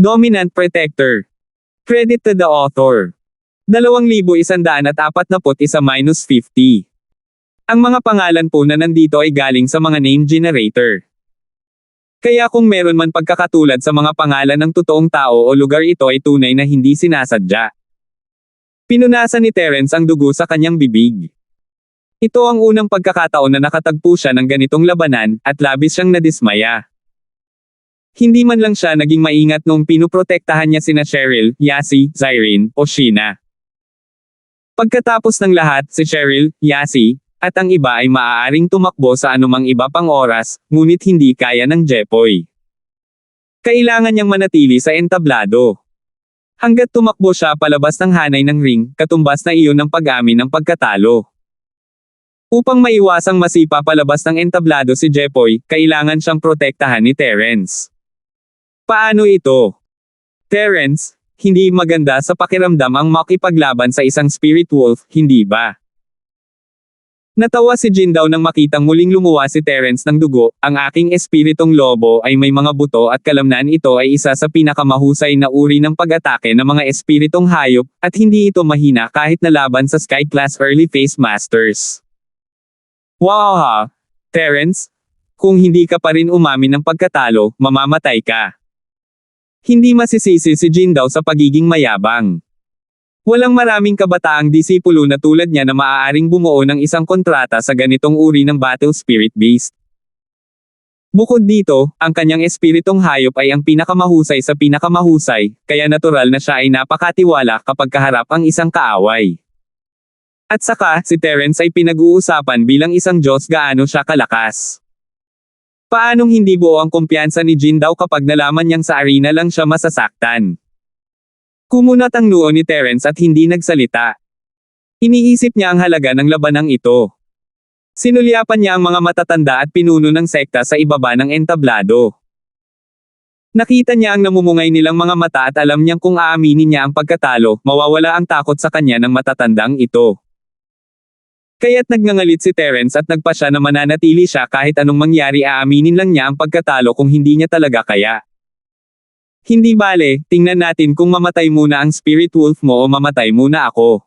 Dominant Protector. Credit to the author. 2,141-50. Ang mga pangalan po na nandito ay galing sa mga name generator. Kaya kung meron man pagkakatulad sa mga pangalan ng totoong tao o lugar, ito ay tunay na hindi sinasadya. Pinunasan ni Terence ang dugo sa kanyang bibig. Ito ang unang pagkakataon na nakatagpo siya ng ganitong labanan, at labis siyang nadismaya. Hindi man lang siya naging maingat noong pinuprotektahan niya sina Cheryl, Yasi, Zyrene, o Sheena. Pagkatapos ng lahat, si Cheryl, Yasi, at ang iba ay maaaring tumakbo sa anumang iba pang oras, ngunit hindi kaya ng Jepoy. Kailangan niyang manatili sa entablado. Hanggat tumakbo siya palabas ng hanay ng ring, katumbas na iyon ang pag-amin ng pagkatalo. Upang maiwasang masipa palabas ng entablado si Jepoy, kailangan siyang protektahan ni Terence. Paano ito? Terence, hindi maganda sa pakiramdam ang makipaglaban sa isang spirit wolf, hindi ba? Natawa si Jindaw nang makitang muling lumuwa si Terence ng dugo. Ang aking espiritong lobo ay may mga buto at kalamnan. Ito ay isa sa pinakamahusay na uri ng pag-atake ng mga espiritong hayop, at hindi ito mahina kahit nalaban sa Sky Class Early Phase Masters. Wow ha, Terence! Kung hindi ka pa rin umamin ng pagkatalo, mamamatay ka. Hindi masisisi si Jindaw sa pagiging mayabang. Walang maraming kabataang disipulo na tulad niya na maaaring bumuo ng isang kontrata sa ganitong uri ng battle spirit beast. Bukod dito, ang kanyang espiritong hayop ay ang pinakamahusay sa pinakamahusay, kaya natural na siya ay napakatiwala kapag kaharap ang isang kaaway. At saka, si Terence ay pinag-uusapan bilang isang Diyos gaano siya kalakas. Paanong hindi buo ang kumpiyansa ni Jindaw kapag nalaman niyang sa arena lang siya masasaktan? Kumunat ang noo ni Terence at hindi nagsalita. Iniisip niya ang halaga ng labanang ito. Sinulyapan niya ang mga matatanda at pinuno ng sekta sa ibaba ng entablado. Nakita niya ang namumungay nilang mga mata at alam niyang kung aaminin niya ang pagkatalo, mawawala ang takot sa kanya ng matatandang ito. Kaya't nagngangalit si Terence at nagpa siya na mananatili siya kahit anong mangyari. Aaminin lang niya ang pagkatalo kung hindi niya talaga kaya. Hindi bale, tingnan natin kung mamatay muna ang spirit wolf mo o mamatay muna ako.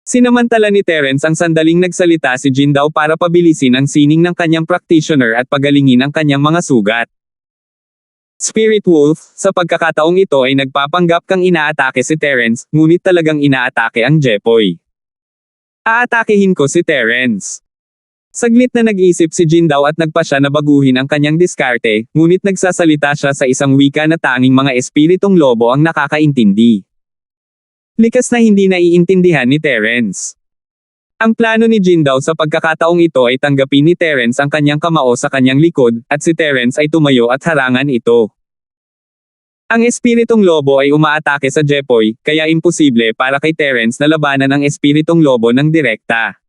Sinamantala ni Terence ang sandaling nagsalita si Jindaw para pabilisin ang sining ng kanyang practitioner at pagalingin ang kanyang mga sugat. Spirit wolf, sa pagkakataong ito ay nagpapanggap kang inaatake si Terence, ngunit talagang inaatake ang Jepoy. Aatakehin ko si Terence. Saglit na nag-isip si Jindaw at nagpa siya na baguhin ang kanyang diskarte, ngunit nagsasalita siya sa isang wika na tanging mga espiritong lobo ang nakakaintindi. Likas na hindi naiintindihan ni Terence. Ang plano ni Jindaw sa pagkakataong ito ay tanggapin ni Terence ang kanyang kamao sa kanyang likod, at si Terence ay tumayo at harangan ito. Ang espiritong lobo ay umaatake sa Jepoy, kaya imposible para kay Terence na labanan ang espiritong lobo ng direkta.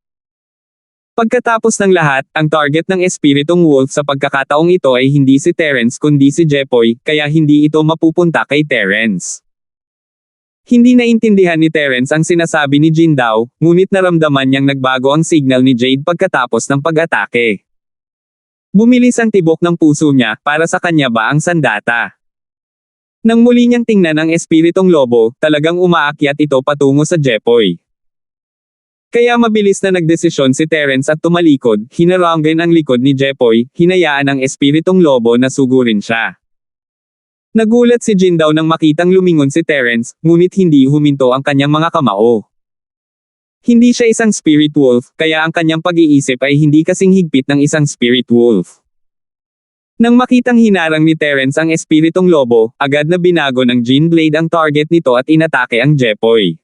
Pagkatapos ng lahat, ang target ng espiritong wolf sa pagkakataong ito ay hindi si Terence kundi si Jepoy, kaya hindi ito mapupunta kay Terence. Hindi naintindihan ni Terence ang sinasabi ni Jindaw, ngunit naramdaman niyang nagbago ang signal ni Jade pagkatapos ng pag-atake. Bumilis ang tibok ng puso niya, para sa kanya ba ang sandata? Nang muli niyang tingnan ang espiritong lobo, talagang umaakyat ito patungo sa Jepoy. Kaya mabilis na nagdesisyon si Terence at tumalikod, hinaranggan ang likod ni Jepoy, hinayaan ang espiritong lobo na sugurin siya. Nagulat si Jindaw nang makitang lumingon si Terence, ngunit hindi huminto ang kanyang mga kamao. Hindi siya isang spirit wolf, kaya ang kanyang pag-iisip ay hindi kasing higpit ng isang spirit wolf. Nang makitang hinarang ni Terence ang espiritong lobo, agad na binago ng Gene Blade ang target nito at inatake ang Jepoy.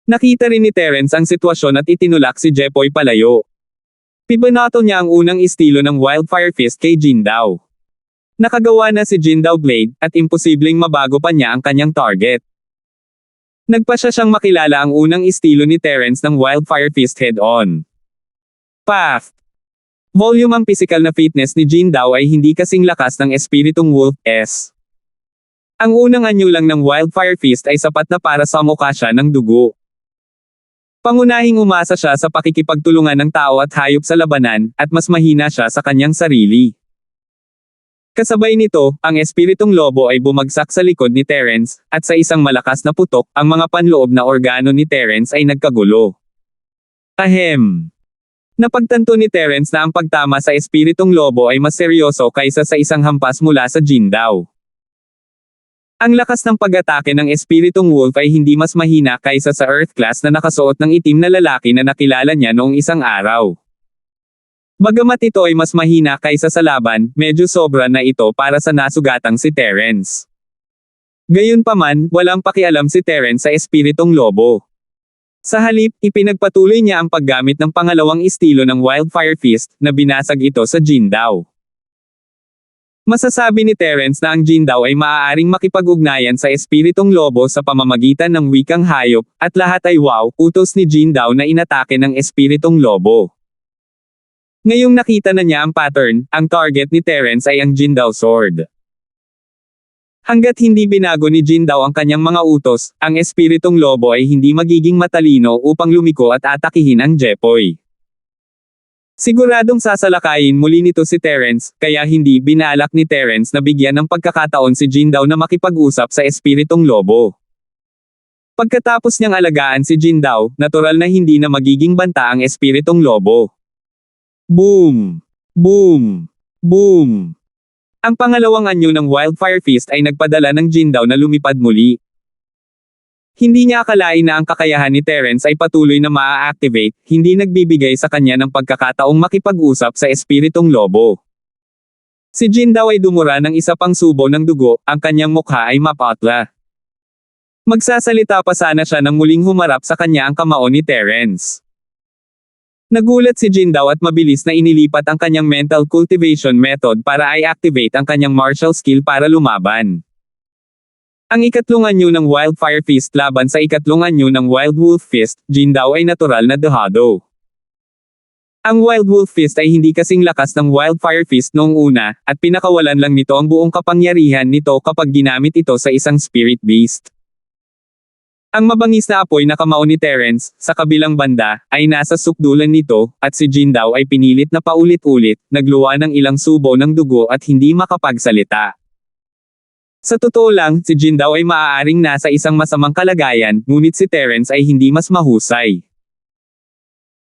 Nakita rin ni Terence ang sitwasyon at itinulak si Jepoy palayo. Pibanato niya ang unang estilo ng Wildfire Fist kay Jindaw. Nakagawa na si Jindaw Blade, at imposibleng mabago pa niya ang kanyang target. Nagpa siya siyang makilala ang unang estilo ni Terence ng Wildfire Fist head-on. Path. Volume. Ang physical na fitness ni Jindaw ay hindi kasing lakas ng espiritong wolf S. Ang unang anyo lang ng Wildfire Fist ay sapat na para samukha siya ng dugo. Pangunahing umasa siya sa pakikipagtulungan ng tao at hayop sa labanan, at mas mahina siya sa kanyang sarili. Kasabay nito, ang espiritong lobo ay bumagsak sa likod ni Terence, at sa isang malakas na putok, ang mga panloob na organo ni Terence ay nagkagulo. Ahem. Napagtanto ni Terence na ang pagtama sa espiritong lobo ay mas seryoso kaysa sa isang hampas mula sa Jindaw. Ang lakas ng pag-atake ng espiritong wolf ay hindi mas mahina kaysa sa Earth class na nakasuot ng itim na lalaki na nakilala niya noong isang araw. Bagamat ito ay mas mahina kaysa sa laban, medyo sobra na ito para sa nasugatang si Terence. Gayunpaman, walang pakialam si Terence sa espiritong lobo. Sa halip, ipinagpatuloy niya ang paggamit ng pangalawang estilo ng Wildfire Fist, na binasag ito sa Jindaw. Masasabi ni Terence na ang Jindaw ay maaaring makipag-ugnayan sa espiritong lobo sa pamamagitan ng wikang hayop, at lahat ay wow, utos ni Jindaw na inatake ng espiritong lobo. Ngayong nakita na niya ang pattern, ang target ni Terence ay ang Jindaw Sword. Hanggat hindi binago ni Jindaw ang kanyang mga utos, ang espiritong lobo ay hindi magiging matalino upang lumiko at atakihin ang Jepoy. Siguradong sasalakayin muli nito si Terence, kaya hindi binalak ni Terence na bigyan ng pagkakataon si Jindaw na makipag-usap sa espiritong lobo. Pagkatapos niyang alagaan si Jindaw, natural na hindi na magiging banta ang espiritong lobo. Boom! Boom! Boom! Ang pangalawang anyo ng Wildfire Fist ay nagpadala ng Jindaw na lumipad muli. Hindi niya akalain na ang kakayahan ni Terence ay patuloy na maa-activate, hindi nagbibigay sa kanya ng pagkakataong makipag-usap sa espiritong lobo. Si Jindaw ay dumura ng isa pang subo ng dugo, ang kanyang mukha ay mapatla. Magsasalita pa sana siya nang muling humarap sa kanya ang kamao ni Terence. Nagulat si Jindaw at mabilis na inilipat ang kanyang mental cultivation method para i-activate ang kanyang martial skill para lumaban. Ang ikatlong anyo ng Wildfire Fist laban sa ikatlong anyo ng Wild Wolf Fist, Jindaw ay natural na dehado. Ang Wild Wolf Fist ay hindi kasing lakas ng Wildfire Fist noong una, at pinakawalan lang nito ang buong kapangyarihan nito kapag ginamit ito sa isang spirit beast. Ang mabangis na apoy na kamao ni Terence, sa kabilang banda, ay nasa sukdulan nito, at si Jindaw ay pinilit na paulit-ulit, nagluwa ng ilang subo ng dugo at hindi makapagsalita. Sa totoo lang, si Jindaw ay maaaring nasa isang masamang kalagayan, ngunit si Terence ay hindi mas mahusay.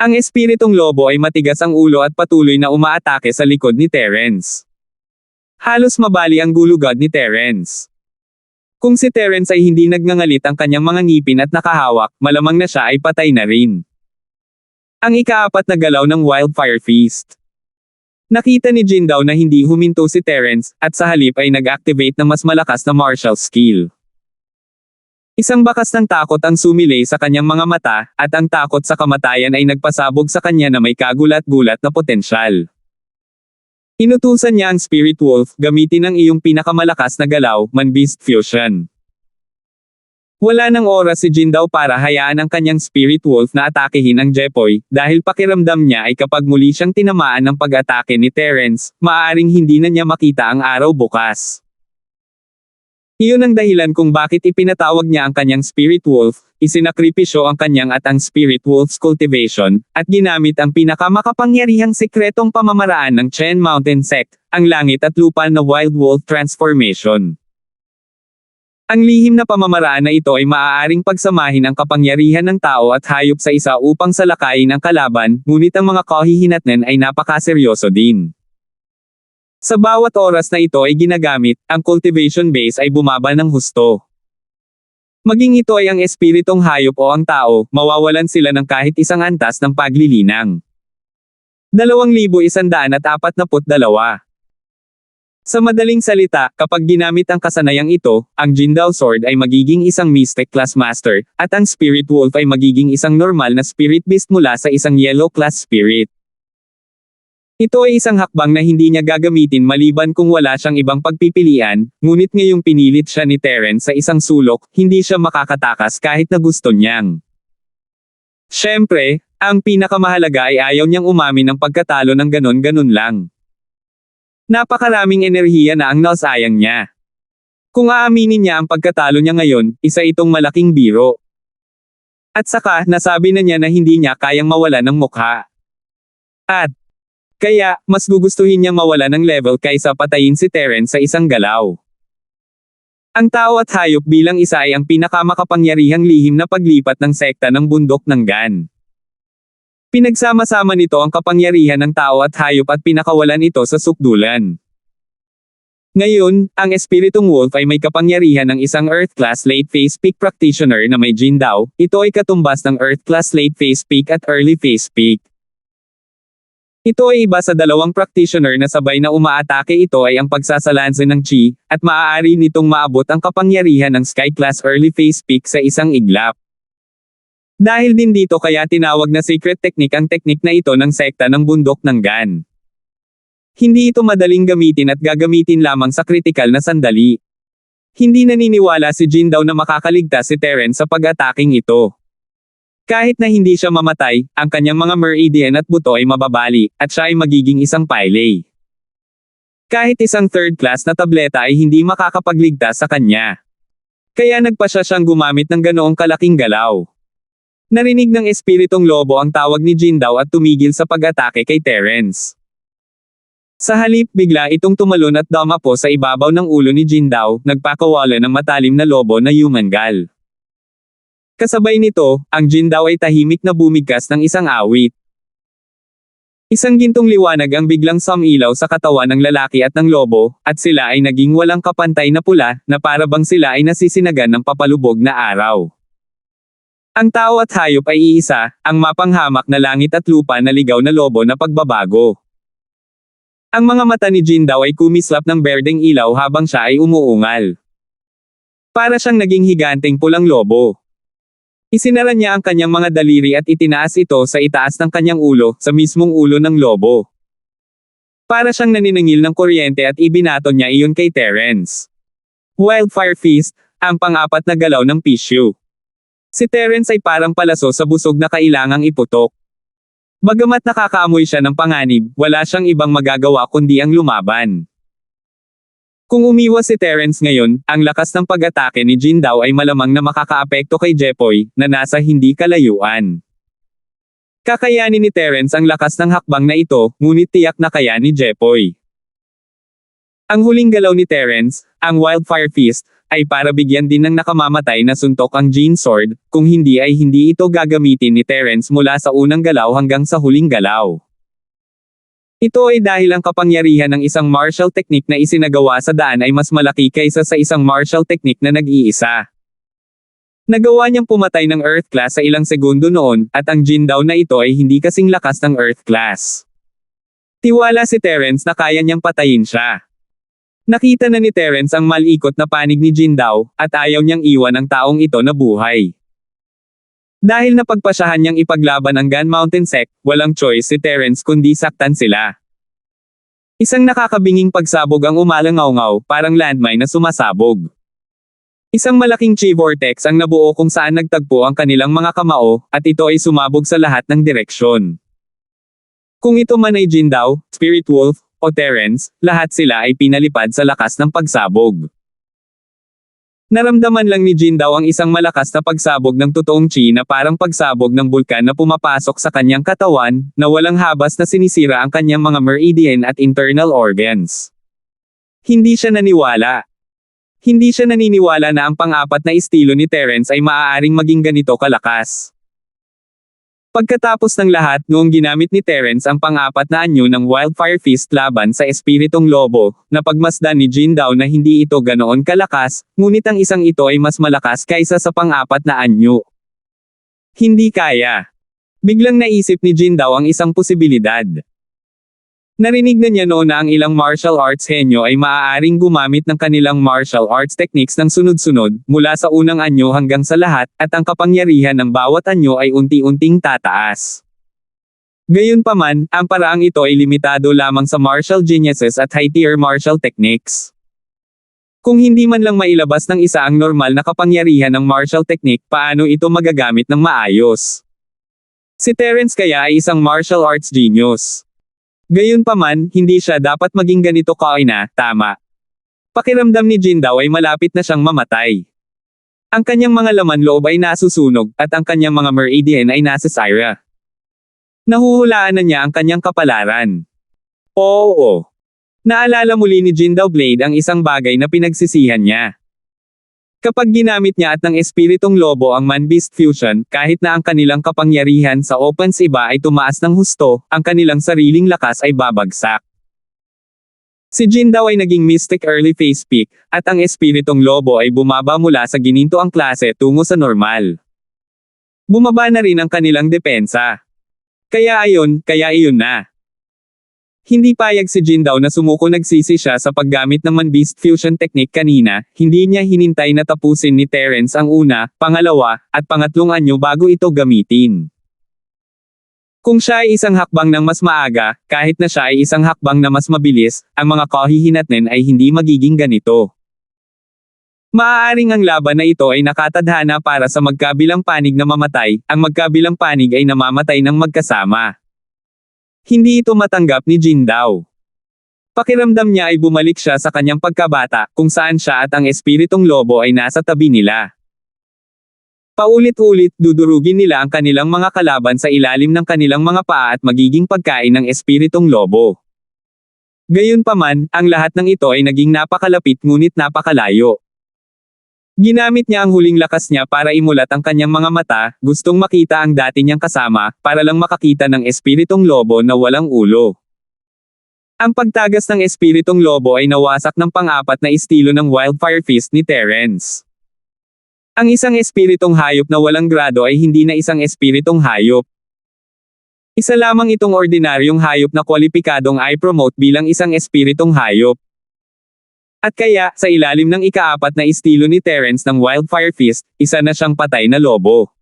Ang espiritong lobo ay matigas ang ulo at patuloy na umaatake sa likod ni Terence. Halos mabali ang gulugad ni Terence. Kung si Terence ay hindi nagngangalit ang kanyang mga ngipin at nakahawak, malamang na siya ay patay na rin. Ang ikaapat na galaw ng Wildfire Feast. Nakita ni Jindaw na hindi huminto si Terence, at sa halip ay nag-activate ng mas malakas na martial skill. Isang bakas ng takot ang sumilay sa kanyang mga mata, at ang takot sa kamatayan ay nagpasabog sa kanya na may kagulat-gulat na potensyal. Inutusan niya ang Spirit Wolf, gamitin ang iyong pinakamalakas na galaw, Man-Beast Fusion. Wala nang oras si Jindaw para hayaan ang kanyang Spirit Wolf na atakehin ang Jepoy, dahil pakiramdam niya ay kapag muli siyang tinamaan ng pag-atake ni Terence, maaaring hindi na niya makita ang araw bukas. Iyon ang dahilan kung bakit ipinatawag niya ang kanyang Spirit Wolf, isinakripisyo ang kanyang at ang Spirit Wolf's cultivation, at ginamit ang pinakamakapangyarihang sekretong pamamaraan ng Chen Mountain Sect, ang langit at lupa na Wild Wolf Transformation. Ang lihim na pamamaraan na ito ay maaaring pagsamahin ang kapangyarihan ng tao at hayop sa isa upang salakayin ang kalaban, ngunit ang mga kahihinatnan ay napakaseryoso din. Sa bawat oras na ito ay ginagamit, ang cultivation base ay bumaba ng husto. Maging ito ay ang espiritong hayop o ang tao, mawawalan sila ng kahit isang antas ng paglilinang. 2,142. Sa madaling salita, kapag ginamit ang kasanayang ito, ang Jindaw Sword ay magiging isang Mystic Class Master, at ang Spirit Wolf ay magiging isang normal na Spirit Beast mula sa isang Yellow Class Spirit. Ito ay isang hakbang na hindi niya gagamitin maliban kung wala siyang ibang pagpipilian, ngunit ngayong pinilit siya ni Terence sa isang sulok, hindi siya makakatakas kahit na gusto niyang. Siyempre, ang pinakamahalaga ay ayaw niyang umamin ng pagkatalo ng ganon-ganon lang. Napakaraming enerhiya na ang nasayang niya. Kung aaminin niya ang pagkatalo niya ngayon, isa itong malaking biro. At saka, nasabi na niya na hindi niya kayang mawala ng mukha. At Kaya, mas gugustuhin niyang mawala ng level kaysa patayin si Terence sa isang galaw. Ang tao at hayop bilang isa ay ang pinakamakapangyarihang lihim na paglipat ng sekta ng bundok ng Gan. Pinagsama-sama nito ang kapangyarihan ng tao at hayop at pinakawalan ito sa sukdulan. Ngayon, ang espiritong wolf ay may kapangyarihan ng isang Earth-class late phase peak practitioner na may Jin Dao. Ito ay katumbas ng Earth-class late phase peak at early phase peak. Ito ay iba sa dalawang practitioner na sabay na umaatake. Ito ay ang pagsasalanse ng Chi, at maaari nitong maabot ang kapangyarihan ng Sky-class early phase peak sa isang iglap. Dahil din dito kaya tinawag na secret technique ang teknik na ito ng sekta ng bundok ng Gan. Hindi ito madaling gamitin at gagamitin lamang sa kritikal na sandali. Hindi naniniwala si Jin Dao na makakaligtas si Terence sa pag-ataking ito. Kahit na hindi siya mamatay, ang kanyang mga meridian at buto ay mababali, at siya ay magiging isang pile. Kahit isang third class na tableta ay hindi makakapagligtas sa kanya. Kaya nagpasya siyang gumamit ng ganoong kalaking galaw. Narinig ng espiritong lobo ang tawag ni Jin Dao at tumigil sa pag-atake kay Terence. Sa halip, bigla itong tumalon at dumapo sa ibabaw ng ulo ni Jin Dao, nagpakawala ng matalim na lobo na human gal. Kasabay nito, ang Jin Dao ay tahimik na bumigkas ng isang awit. Isang gintong liwanag ang biglang sumilaw sa katawan ng lalaki at ng lobo, at sila ay naging walang kapantay na pula, na para bang sila ay nasisinagan ng papalubog na araw. Ang tao at hayop ay iisa, ang mapanghamak na langit at lupa na ligaw na lobo na pagbabago. Ang mga mata ni Jin Dao ay kumislap ng berdeng ilaw habang siya ay umuungal. Para siyang naging higanteng pulang lobo. Isinara niya ang kanyang mga daliri at itinaas ito sa itaas ng kanyang ulo, sa mismong ulo ng lobo. Para siyang naniningil ng kuryente at ibinato niya iyon kay Terence. Wildfire Fist, ang pang-apat na galaw ng Pishu. Si Terence ay parang palaso sa busog na kailangang iputok. Bagamat nakakaamoy siya ng panganib, wala siyang ibang magagawa kundi ang lumaban. Kung umiwas si Terence ngayon, ang lakas ng pag-atake ni Jin Dao ay malamang na makakaapekto kay Jepoy, na nasa hindi kalayuan. Kakayanin ni Terence ang lakas ng hakbang na ito, ngunit tiyak na kaya ni Jepoy. Ang huling galaw ni Terence, ang Wildfire Fist, ay para bigyan din ng nakamamatay na suntok ang Jin Sword, kung hindi ay hindi ito gagamitin ni Terence mula sa unang galaw hanggang sa huling galaw. Ito ay dahil ang kapangyarihan ng isang martial technique na isinagawa sa daan ay mas malaki kaysa sa isang martial technique na nag-iisa. Nagawa niyang pumatay ng Earth Class sa ilang segundo noon, at ang Jin Dao na ito ay hindi kasing lakas ng Earth Class. Tiwala si Terence na kaya niyang patayin siya. Nakita na ni Terence ang malikot na panig ni Jin Dao, at ayaw niyang iwan ang taong ito na buhay. Dahil napagpasyahan niyang ipaglaban ang Gan Mountain Sect, walang choice si Terence kundi saktan sila. Isang nakakabinging pagsabog ang umalangaw-ngaw, parang landmine na sumasabog. Isang malaking chi vortex ang nabuo kung saan nagtagpo ang kanilang mga kamao, at ito ay sumabog sa lahat ng direksyon. Kung ito man ay Jin Dao, Spirit Wolf, o Terence, lahat sila ay pinalipad sa lakas ng pagsabog. Naramdaman lang ni Jin Dao ang isang malakas na pagsabog ng totoong chi na parang pagsabog ng bulkan na pumapasok sa kanyang katawan, na walang habas na sinisira ang kanyang mga meridian at internal organs. Hindi siya naniwala. Hindi siya naniniwala na ang pang-apat na estilo ni Terence ay maaaring maging ganito kalakas. Pagkatapos ng lahat, noong ginamit ni Terence ang pang-apat na anyo ng Wildfire Fist laban sa espiritong lobo, napagmasdan ni Jin Dao na hindi ito ganoon kalakas, ngunit ang isang ito ay mas malakas kaysa sa pang-apat na anyo. Hindi kaya. Biglang naisip ni Jin Dao ang isang posibilidad. Narinig na niya noon na ang ilang martial arts henyo ay maaaring gumamit ng kanilang martial arts techniques ng sunod-sunod, mula sa unang anyo hanggang sa lahat, at ang kapangyarihan ng bawat anyo ay unti-unting tataas. Gayunpaman, ang paraang ito ay limitado lamang sa martial geniuses at high-tier martial techniques. Kung hindi man lang mailabas ng isa ang normal na kapangyarihan ng martial technique, paano ito magagamit ng maayos? Si Terence kaya ay isang martial arts genius. Gayunpaman, hindi siya dapat maging ganito kaina, tama. Pakiramdam ni Jin Dao ay malapit na siyang mamatay. Ang kanyang mga laman loob ay nasusunog, at ang kanyang mga meridian ay nasasira. Nahuhulaan na niya ang kanyang kapalaran. Oo. Naalala muli ni Jindaw Blade ang isang bagay na pinagsisihan niya. Kapag ginamit niya at ng espiritong lobo ang Man-Beast Fusion, kahit na ang kanilang kapangyarihan sa opens iba ay tumaas ng husto, ang kanilang sariling lakas ay babagsak. Si Jindaw ay naging Mystic Early Phase Peak, at ang espiritong lobo ay bumaba mula sa ginintoang klase tungo sa normal. Bumaba na rin ang kanilang depensa. Kaya iyon na. Hindi payag si Jindaw na sumuko, nagsisi siya sa paggamit ng Man-Beast Fusion technique kanina, hindi niya hinintay na tapusin ni Terence ang una, pangalawa, at pangatlong anyo bago ito gamitin. Kung siya ay isang hakbang ng mas maaga, kahit na siya ay isang hakbang na mas mabilis, ang mga kahihinatnin ay hindi magiging ganito. Maaaring ang laban na ito ay nakatadhana para sa magkabilang panig na mamatay, ang magkabilang panig ay namamatay ng magkasama. Hindi ito matanggap ni Jindaw. Pakiramdam niya ay bumalik siya sa kanyang pagkabata, kung saan siya at ang espiritong lobo ay nasa tabi nila. Paulit-ulit dudurugin nila ang kanilang mga kalaban sa ilalim ng kanilang mga paa at magiging pagkain ng espiritong lobo. Gayunpaman, ang lahat ng ito ay naging napakalapit ngunit napakalayo. Ginamit niya ang huling lakas niya para imulat ang kanyang mga mata, gustong makita ang dati niyang kasama, para lang makakita ng espiritong lobo na walang ulo. Ang pagtagas ng espiritong lobo ay nawasak ng pang-apat na estilo ng Wildfire Fist ni Terence. Ang isang espiritong hayop na walang grado ay hindi na isang espiritong hayop. Isa lamang itong ordinaryong hayop na kwalipikadong i-promote bilang isang espiritong hayop. At kaya, sa ilalim ng ikaapat na estilo ni Terence ng Wildfire Fist, isa na siyang patay na lobo.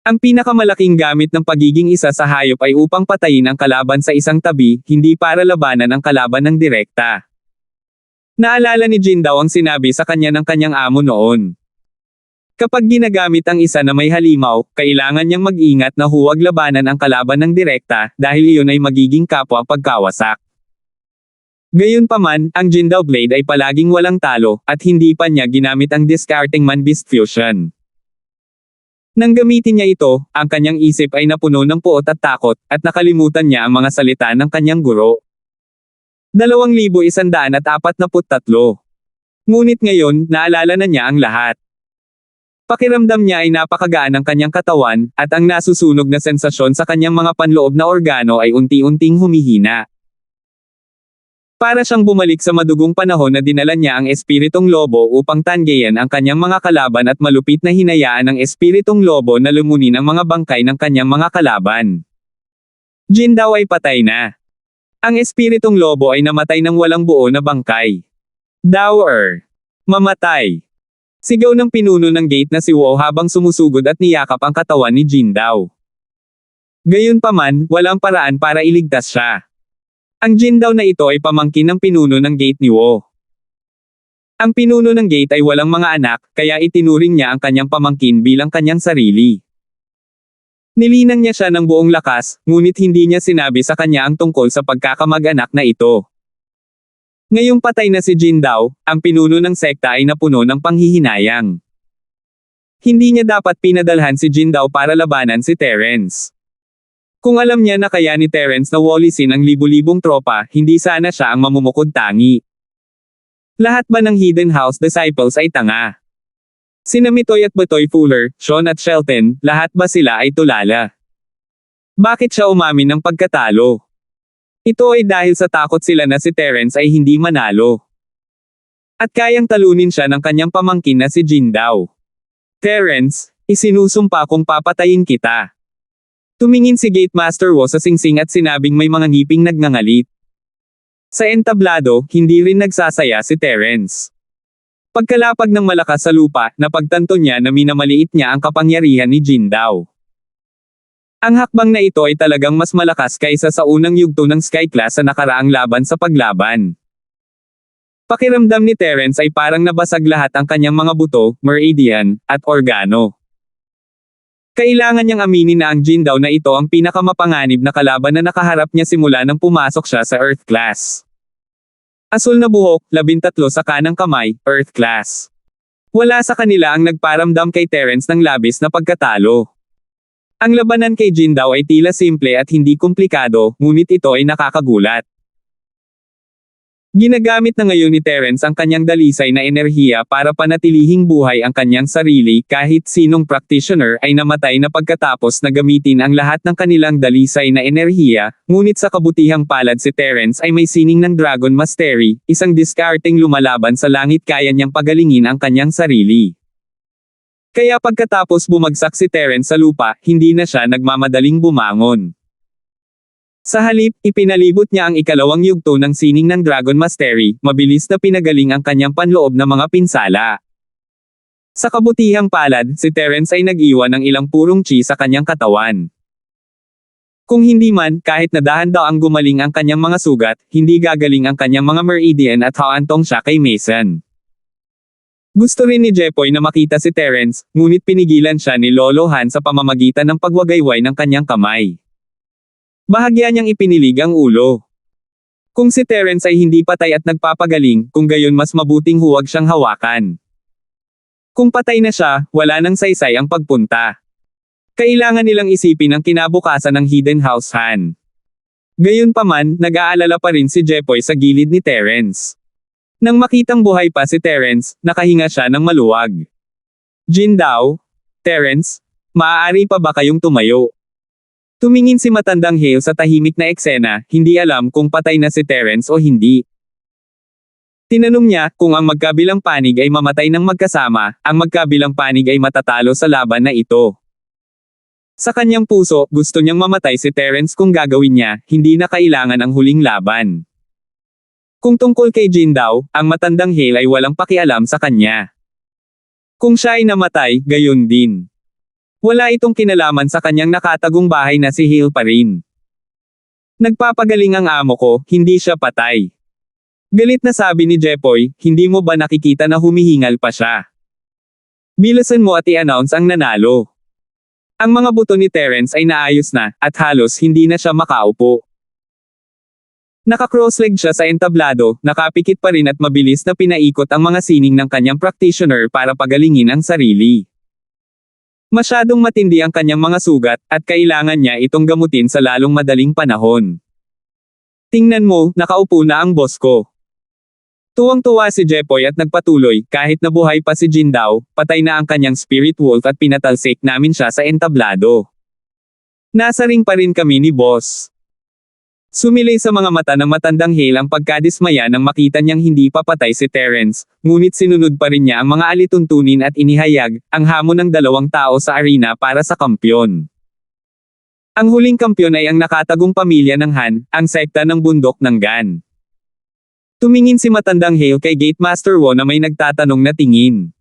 Ang pinakamalaking gamit ng pagiging isa sa hayop ay upang patayin ang kalaban sa isang tabi, hindi para labanan ang kalaban ng direkta. Naalala ni Jindaw ang sinabi sa kanya ng kanyang amo noon. Kapag ginagamit ang isa na may halimaw, kailangan niyang mag-ingat na huwag labanan ang kalaban ng direkta, dahil iyon ay magiging kapwa pagkawasak. Gayunpaman, ang Jindaw Blade ay palaging walang talo, at hindi pa niya ginamit ang discarding Man-Beast Fusion. Nang gamitin niya ito, ang kanyang isip ay napuno ng puot at takot, at nakalimutan niya ang mga salita ng kanyang guro. 2143. Ngunit ngayon, naalala na niya ang lahat. Pakiramdam niya ay napakagaan ng kanyang katawan, at ang nasusunog na sensasyon sa kanyang mga panloob na organo ay unti-unting humihina. Para siyang bumalik sa madugong panahon na dinala niya ang espiritong lobo upang tanggayan ang kanyang mga kalaban at malupit na hinayaan ng espiritong lobo na lumunin ang mga bangkay ng kanyang mga kalaban. Jindaw ay patay na. Ang espiritong lobo ay namatay ng walang buo na bangkay. Dower. Mamatay. Sigaw ng pinuno ng gate na si Wu habang sumusugod at niyakap ang katawan ni Jindaw. Gayunpaman, walang paraan para iligtas siya. Ang Jindaw na ito ay pamangkin ng pinuno ng gate ni Wu. Ang pinuno ng gate ay walang mga anak, kaya itinuring niya ang kanyang pamangkin bilang kanyang sarili. Nilinang niya siya ng buong lakas, ngunit hindi niya sinabi sa kanya ang tungkol sa pagkakamag-anak na ito. Ngayong patay na si Jindaw, ang pinuno ng sekta ay napuno ng panghihinayang. Hindi niya dapat pinadalhan si Jindaw para labanan si Terence. Kung alam niya na kaya ni Terence na walisin ang libu-libong tropa, hindi sana siya ang mamumukod tangi. Lahat ba ng Hidden House disciples ay tanga? Sina Mitoy at Batoy Fuller, Sean at Shelton, lahat ba sila ay tulala? Bakit siya umamin ng pagkatalo? Ito ay dahil sa takot sila na si Terence ay hindi manalo. At kayang talunin siya ng kanyang pamangkin na si Jindaw. Terence, isinusumpa kong papatayin kita. Tumingin si Gate Master Wu sa singsing at sinabing may mga ngiping nagngangalit. Sa entablado, hindi rin nagsasaya si Terence. Pagkalapag ng malakas sa lupa, napagtanto niya na minamaliit niya ang kapangyarihan ni Jindaw. Ang hakbang na ito ay talagang mas malakas kaysa sa unang yugto ng Sky Class sa nakaraang laban sa paglaban. Pakiramdam ni Terence ay parang nabasag lahat ang kanyang mga buto, meridian, at organo. Kailangan niyang aminin na ang Jindaw na ito ang pinakamapanganib na kalaban na nakaharap niya simula nang pumasok siya sa Earth Class. Asul na buhok, 13 sa kanang kamay, Earth Class. Wala sa kanila ang nagparamdam kay Terence ng labis na pagkatalo. Ang labanan kay Jin daw ay tila simple at hindi komplikado, ngunit ito ay nakakagulat. Ginagamit na ngayon ni Terence ang kanyang dalisay na enerhiya para panatilihing buhay ang kanyang sarili kahit sinong practitioner ay namatay na pagkatapos na gamitin ang lahat ng kanilang dalisay na enerhiya, ngunit sa kabutihang palad si Terence ay may sining ng Dragon Mastery, isang diskarteng lumalaban sa langit kaya niyang pagalingin ang kanyang sarili. Kaya pagkatapos bumagsak si Terence sa lupa, hindi na siya nagmamadaling bumangon. Sa halip, ipinalibot niya ang ikalawang yugto ng sining ng Dragon Mastery, mabilis na pinagaling ang kanyang panloob na mga pinsala. Sa kabutihang palad, si Terence ay nag-iwan ng ilang purong chi sa kanyang katawan. Kung hindi man, kahit na dahan-daang gumaling ang kanyang mga sugat, hindi gagaling ang kanyang mga meridian at haantong siya kay Mason. Gusto rin ni Jepoy na makita si Terence, ngunit pinigilan siya ni Lolo Han sa pamamagitan ng pagwagayway ng kanyang kamay. Bahagya niyang ipinilig ang ulo. Kung si Terence ay hindi patay at nagpapagaling, kung gayon mas mabuting huwag siyang hawakan. Kung patay na siya, wala nang saysay ang pagpunta. Kailangan nilang isipin ang kinabukasan ng Hidden House Han. Gayunpaman, nag-aalala pa rin si Jepoy sa gilid ni Terence. Nang makitang buhay pa si Terence, nakahinga siya ng maluwag. Jin daw? Terence? Maaari pa ba kayong tumayo? Tumingin si matandang Hale sa tahimik na eksena, hindi alam kung patay na si Terence o hindi. Tinanong niya, kung ang magkabilang panig ay mamatay ng magkasama, ang magkabilang panig ay matatalo sa laban na ito. Sa kanyang puso, gusto niyang mamatay si Terence kung gagawin niya, hindi na kailangan ang huling laban. Kung tungkol kay Jin daw, ang matandang Hale ay walang pakialam sa kanya. Kung siya ay namatay, gayon din. Wala itong kinalaman sa kanyang nakatagong bahay na si Hale pa rin. Nagpapagaling ang amo ko, hindi siya patay. Galit na sabi ni Jepoy, hindi mo ba nakikita na humihingal pa siya? Bilisan mo at i-announce ang nanalo. Ang mga buto ni Terence ay naayos na, at halos hindi na siya makaupo. Naka-crossleg siya sa entablado, nakapikit pa rin at mabilis na pinaikot ang mga sining ng kanyang practitioner para pagalingin ang sarili. Masyadong matindi ang kanyang mga sugat, at kailangan niya itong gamutin sa lalong madaling panahon. Tingnan mo, nakaupo na ang boss ko. Tuwang-tuwa si Jepoy at nagpatuloy, kahit nabuhay pa si Jin daw, patay na ang kanyang spirit wolf at pinatalsik namin siya sa entablado. Nasa ring pa rin kami ni boss. Sumilay sa mga mata ng matandang Hale ang pagkadismaya nang makita niyang hindi pa patay si Terence, ngunit sinunod pa rin niya ang mga alituntunin at inihayag, ang hamon ng dalawang tao sa arena para sa kampyon. Ang huling kampyon ay ang nakatagong pamilya ng Han, ang sekta ng bundok ng Gan. Tumingin si matandang Hale kay Gate Master Wo na may nagtatanong na tingin.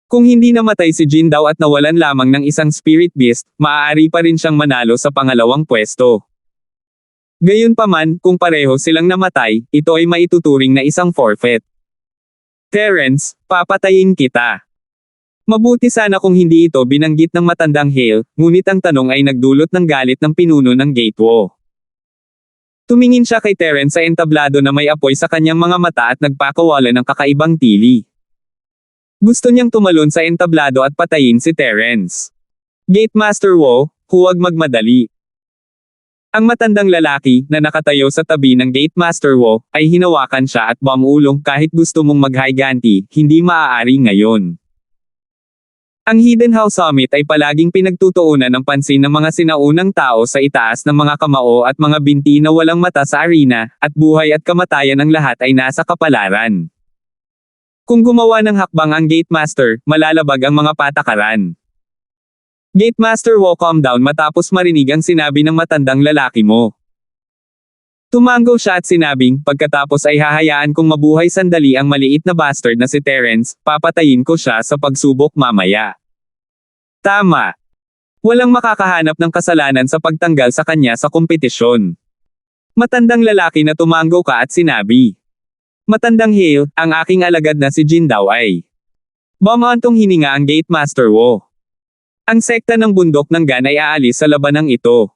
Kung hindi namatay si Jin daw at nawalan lamang ng isang spirit beast, maaari pa rin siyang manalo sa pangalawang pwesto. Gayunpaman, kung pareho silang namatay, ito ay maituturing na isang forfeit. Terence, papatayin kita. Mabuti sana kung hindi ito binanggit ng matandang Hale, ngunit ang tanong ay nagdulot ng galit ng pinuno ng Gateway. Tumingin siya kay Terence sa entablado na may apoy sa kanyang mga mata at nagpakawala ng kakaibang tili. Gusto niyang tumalon sa entablado at patayin si Terence. Gate Master Wo, huwag magmadali. Ang matandang lalaki, na nakatayo sa tabi ng Gate Master Wo, ay hinawakan siya at bumulong kahit gusto mong maghiganti, hindi maaari ngayon. Ang Hidden House Summit ay palaging pinagtutuunan ng pansin ng mga sinaunang tao sa itaas ng mga kamao at mga binti na walang mata sa arena, at buhay at kamatayan ng lahat ay nasa kapalaran. Kung gumawa ng hakbang ang Gate Master, malalabag ang mga patakaran. Gate Master Wo, calm down matapos marinig ang sinabi ng matandang lalaki mo. Tumango siya at sinabing, pagkatapos ay hahayaan kong mabuhay sandali ang maliit na bastard na si Terence, papatayin ko siya sa pagsubok mamaya. Tama. Walang makakahanap ng kasalanan sa pagtanggal sa kanya sa kompetisyon. Matandang lalaki na tumango ka at sinabi. Matandang Hale, ang aking alagad na si Jin daw ay. Bumantong hininga ang Gate Master Wo. Ang sekta ng bundok ng Gan ay aalis sa labanang ito.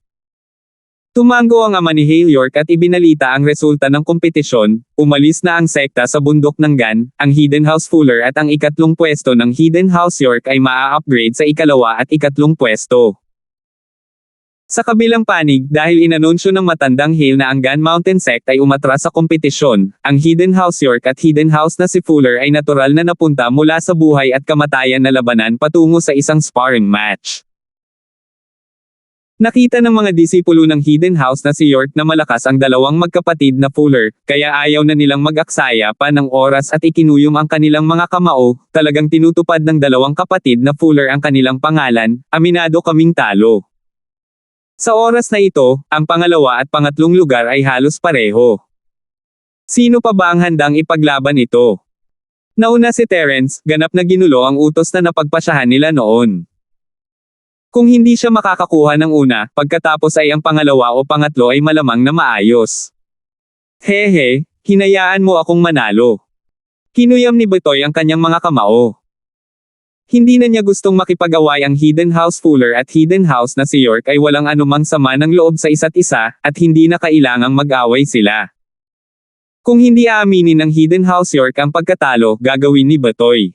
Tumango ang ama ni Hale York at ibinalita ang resulta ng kompetisyon, umalis na ang sekta sa bundok ng Gan, ang Hidden House Fuller at ang ikatlong pwesto ng Hidden House York ay maa-upgrade sa ikalawa at ikatlong pwesto. Sa kabilang panig, dahil inanunsyo ng matandang Hale na ang Gun Mountain Sect ay umatras sa kompetisyon, ang Hidden House York at Hidden House na si Fuller ay natural na napunta mula sa buhay at kamatayan na labanan patungo sa isang sparring match. Nakita ng mga disipulo ng Hidden House na si York na malakas ang dalawang magkapatid na Fuller, kaya ayaw na nilang mag-aksaya pa ng oras at ikinuyom ang kanilang mga kamao, talagang tinutupad ng dalawang kapatid na Fuller ang kanilang pangalan, aminado kaming talo. Sa oras na ito, ang pangalawa at pangatlong lugar ay halos pareho. Sino pa ba ang handang ipaglaban ito? Nauna si Terence, ganap na ginulo ang utos na napagpasyahan nila noon. Kung hindi siya makakakuha ng una, pagkatapos ay ang pangalawa o pangatlo ay malamang na maayos. Hehe, hinayaan mo akong manalo. Kinuyam ni Betoy ang kanyang mga kamao. Hindi na niya gustong makipag-away ang Hidden House Fuller at Hidden House na si York ay walang anumang sama ng loob sa isa't isa, at hindi na kailangang mag-away sila. Kung hindi aaminin ng Hidden House York ang pagkatalo, gagawin ni Betoy.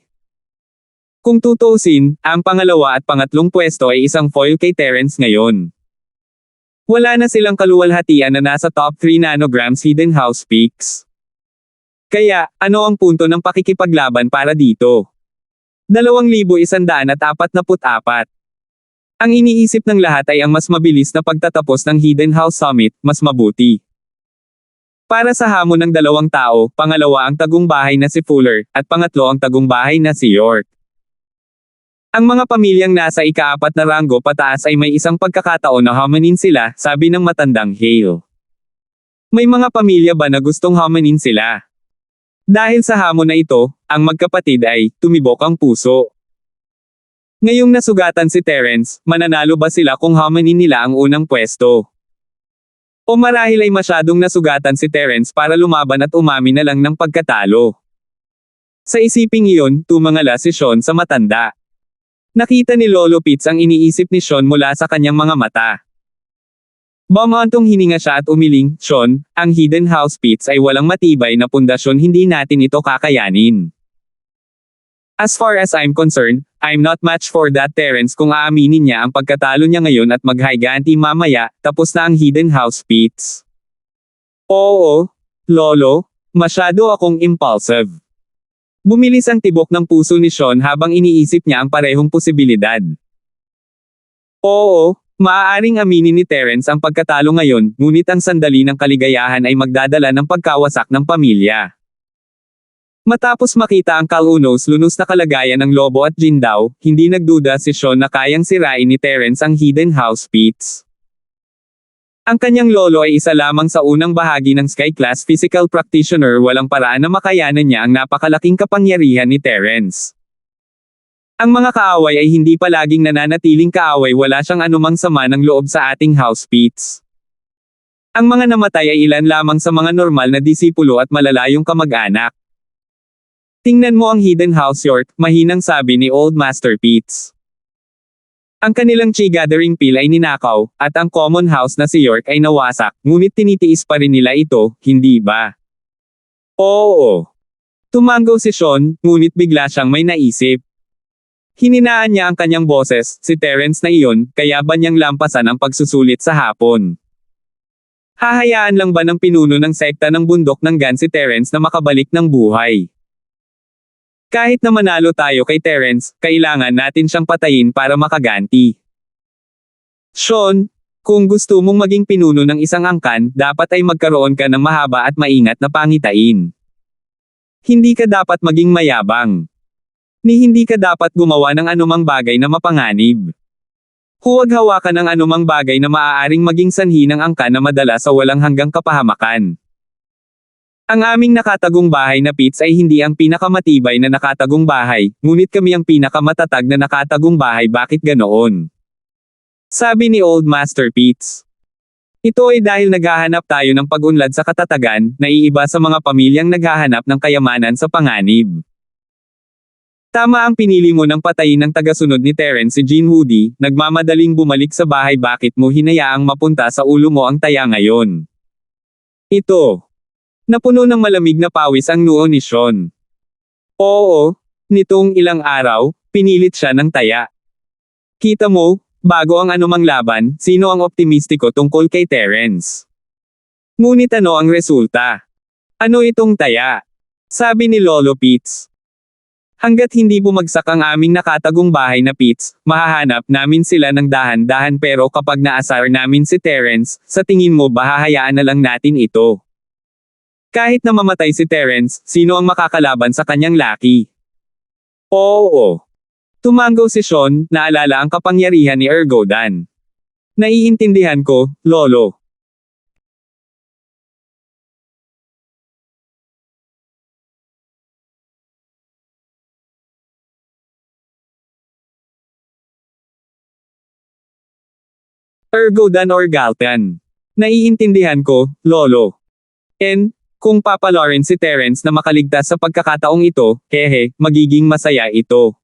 Kung tutuusin, ang pangalawa at pangatlong pwesto ay isang foil kay Terence ngayon. Wala na silang kaluwalhatian na nasa top 3 nanograms Hidden House picks. Kaya, ano ang punto ng pakikipaglaban para dito? 2,144. Ang iniisip ng lahat ay ang mas mabilis na pagtatapos ng Hidden House Summit, mas mabuti. Para sa hamon ng dalawang tao, pangalawa ang tagumpay na si Fuller, at pangatlo ang tagumpay na si York. Ang mga pamilyang nasa ika-4 na ranggo pataas ay may isang pagkakataon na hamanin sila, sabi ng matandang Hale. May mga pamilya ba na gustong hamanin sila? Dahil sa hamon na ito, ang magkapatid ay tumibok ang puso. Ngayong nasugatan si Terence, mananalo ba sila kung hamanin nila ang unang pwesto? O marahil ay masyadong nasugatan si Terence para lumaban at umamin na lang ng pagkatalo. Sa isiping iyon, tumangala si Sean sa matanda. Nakita ni Lolo Pitts ang iniisip ni Sean mula sa kanyang mga mata. Bumantong hininga siya at umiling, Sean, ang Hidden House Pitts ay walang matibay na pundasyon, hindi natin ito kakayanin. As far as I'm concerned, I'm not match for that Terence. Kung aaminin niya ang pagkatalo niya ngayon at maghiganti mamaya, tapos na ang Hidden House Pitts. Oo, Lolo, masyado akong impulsive. Bumilis ang tibok ng puso ni Sean habang iniisip niya ang parehong posibilidad. Oo, maaaring aminin ni Terence ang pagkatalo ngayon, ngunit ang sandali ng kaligayahan ay magdadala ng pagkawasak ng pamilya. Matapos makita ang kalunos-lunos na kalagayan ng Lobo at Jindao, hindi nagduda si Sean na kayang sirain ni Terence ang Hidden House Pitts. Ang kanyang lolo ay isa lamang sa unang bahagi ng Sky Class Physical Practitioner, walang paraan na makayanan niya ang napakalaking kapangyarihan ni Terence. Ang mga kaaway ay hindi palaging nananatiling kaaway, wala siyang anumang sama ng loob sa ating House Pitts. Ang mga namatay ay ilan lamang sa mga normal na disipulo at malalayong kamag-anak. Tingnan mo ang Hidden House York, mahinang sabi ni Old Master Pitts. Ang kanilang Chi Gathering Pill ay ninakaw, at ang Common House na si York ay nawasak, ngunit tinitiis pa rin nila ito, hindi ba? Oo. Tumango si Sean, ngunit bigla siyang may naisip. Hininaan niya ang kanyang boses, si Terence na iyon, kaya ba niyang lampasan ang pagsusulit sa hapon? Hahayaan lang ba ng pinuno ng sekta ng bundok ng Gun si Terence na makabalik ng buhay? Kahit na manalo tayo kay Terence, kailangan natin siyang patayin para makaganti. Sean, kung gusto mong maging pinuno ng isang angkan, dapat ay magkaroon ka ng mahaba at maingat na pangitain. Hindi ka dapat maging mayabang. Hindi ka dapat gumawa ng anumang bagay na mapanganib. Huwag hawakan ng anumang bagay na maaaring maging sanhi ng angkan na madala sa walang hanggang kapahamakan. Ang aming nakatagong bahay na Pitts ay hindi ang pinakamatibay na nakatagong bahay, ngunit kami ang pinakamatatag na nakatagong bahay. Bakit ganoon? Sabi ni Old Master Pitts. Ito ay dahil naghahanap tayo ng pag-unlad sa katatagan, naiiba sa mga pamilyang naghahanap ng kayamanan sa panganib. Tama ang pinili mo ng patayin ng tagasunod ni Terence, si Gene Woody, nagmamadaling bumalik sa bahay. Bakit mo hinayaang mapunta sa ulo mo ang taya ngayon? Ito. Napuno ng malamig na pawis ang noo ni Sean. Oo, nitong ilang araw, pinilit siya ng taya. Kita mo, Bago ang anumang laban, sino ang optimistiko tungkol kay Terence? Ngunit ano ang resulta? Ano itong taya? Sabi ni Lolo Pitts. Hanggat hindi bumagsak ang aming nakatagong bahay na Pitts, mahahanap namin sila ng dahan-dahan pero kapag naasar namin si Terence, sa tingin mo ba hahayaan na lang natin ito? Kahit na mamatay si Terence, sino ang makakalaban sa kanyang laki? Oo. Tumango si Sean, naalala ang kapangyarihan ni Ergodan. Naiintindihan ko, Lolo. Ergodan or Galtan. Naiintindihan ko, Lolo. Kung papalorin si Terence na makaligtas sa pagkakataong ito, magiging masaya ito.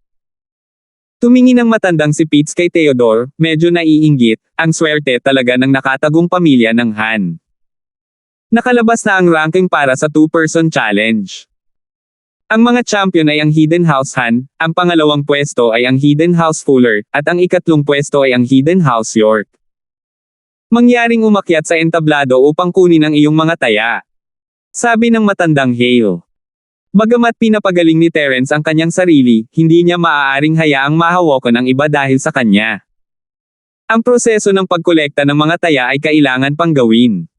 Tumingin ang matandang si Pitts kay Theodore, medyo naiinggit, ang swerte talaga ng nakatagong pamilya ng Han. Nakalabas na ang ranking para sa two-person challenge. Ang mga champion ay ang Hidden House Han, ang pangalawang pwesto ay ang Hidden House Fuller, at ang ikatlong pwesto ay ang Hidden House York. Mangyaring umakyat sa entablado upang kunin ang iyong mga taya. Sabi ng matandang Hale. Bagamat pinapagaling ni Terence ang kanyang sarili, hindi niya maaaring hayaang mahawakan ang iba dahil sa kanya. Ang proseso ng pagkolekta ng mga taya ay kailangan pang gawin.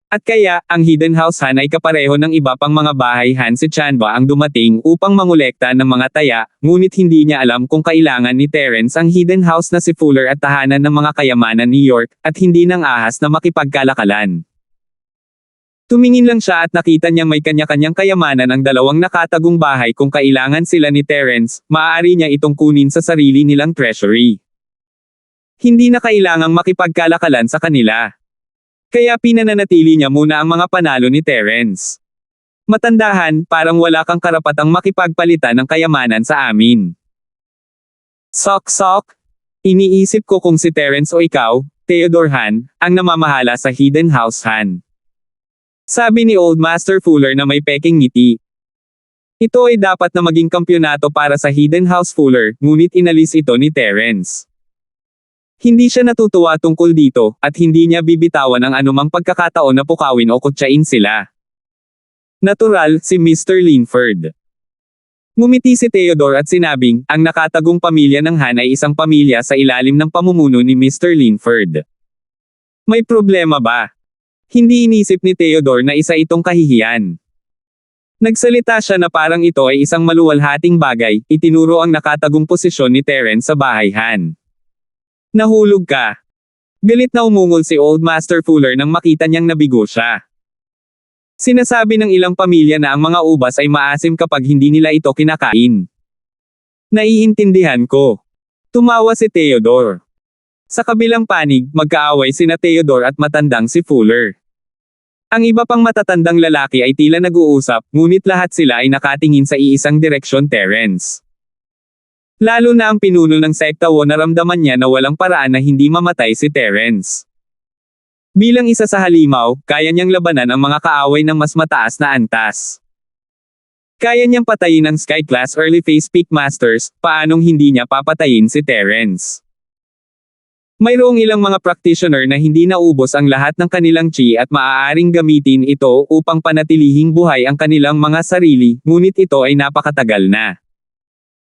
At kaya, ang Hidden House Han ay kapareho ng iba pang mga bahay Han si Chanba ang dumating upang mangolekta ng mga taya, ngunit hindi niya alam kung kailangan ni Terence ang Hidden House na si Fuller at tahanan ng mga kayamanan ni York, at hindi ng ahas na makipagkalakalan. Tumingin lang siya at nakita niyang may kanya-kanyang kayamanan ang dalawang nakatagong bahay kung kailangan sila ni Terence, maaari niya itong kunin sa sarili nilang treasury. Hindi na kailangang makipagkalakalan sa kanila. Kaya pinananatili niya muna ang mga panalo ni Terence. Matandahan, parang wala kang karapatang makipagpalitan ng kayamanan sa amin. Sok-sok. Iniisip ko kung si Terence o ikaw, Theodore Han, ang namamahala sa Hidden House Han. Sabi ni Old Master Fuller na may peking ngiti. Ito ay dapat na maging kampyonato para sa Hidden House Fuller, ngunit inalis ito ni Terence. Hindi siya natutuwa tungkol dito, at hindi niya bibitawan ang anumang pagkakataon na pukawin o kutsain sila. Natural, si Mr. Linford. Ngumiti si Theodore at sinabing, ang nakatagong pamilya ng Han ay isang pamilya sa ilalim ng pamumuno ni Mr. Linford. May problema ba? Hindi inisip ni Theodore na isa itong kahihiyan. Nagsalita siya na parang ito ay isang maluwalhating bagay, itinuro ang nakatagong posisyon ni Terence sa bahay Han. Nahulog ka. Galit na umungol si Old Master Fuller nang makita niyang nabigo siya. Sinasabi ng ilang pamilya na ang mga ubas ay maasim kapag hindi nila ito kinakain. Naiintindihan ko. Tumawa si Theodore. Sa kabilang panig, magkaaway sina Theodore at matandang si Fuller. Ang iba pang matatandang lalaki ay tila nag-uusap, ngunit lahat sila ay nakatingin sa iisang direksyon Terence. Lalo na ang pinuno ng sekta Wo naramdaman niya na walang paraan na hindi mamatay si Terence. Bilang isa sa halimaw, kaya niyang labanan ang mga kaaway ng mas mataas na antas. Kaya niyang patayin ang Sky Class Early Phase Peak Masters, paanong hindi niya papatayin si Terence? Mayroong ilang mga practitioner na hindi naubos ang lahat ng kanilang chi at maaaring gamitin ito upang panatilihing buhay ang kanilang mga sarili, ngunit ito ay napakatagal na.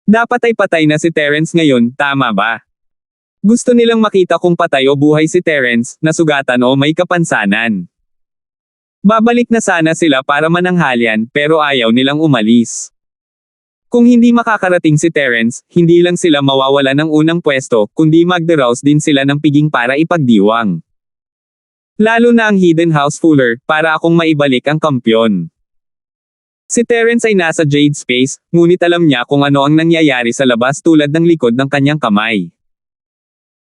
Dapat ay patay na si Terence ngayon, tama ba? Gusto nilang makita kung patay o buhay si Terence, nasugatan o may kapansanan. Babalik na sana sila para mananghalian, pero ayaw nilang umalis. Kung hindi makakarating si Terence, hindi lang sila mawawala ng unang pwesto, kundi magdaraos din sila ng piging para ipagdiwang. Lalo na ang Hidden House Fuller, para akong maibalik ang kampyon. Si Terence ay nasa Jade Space, ngunit alam niya kung ano ang nangyayari sa labas tulad ng likod ng kanyang kamay.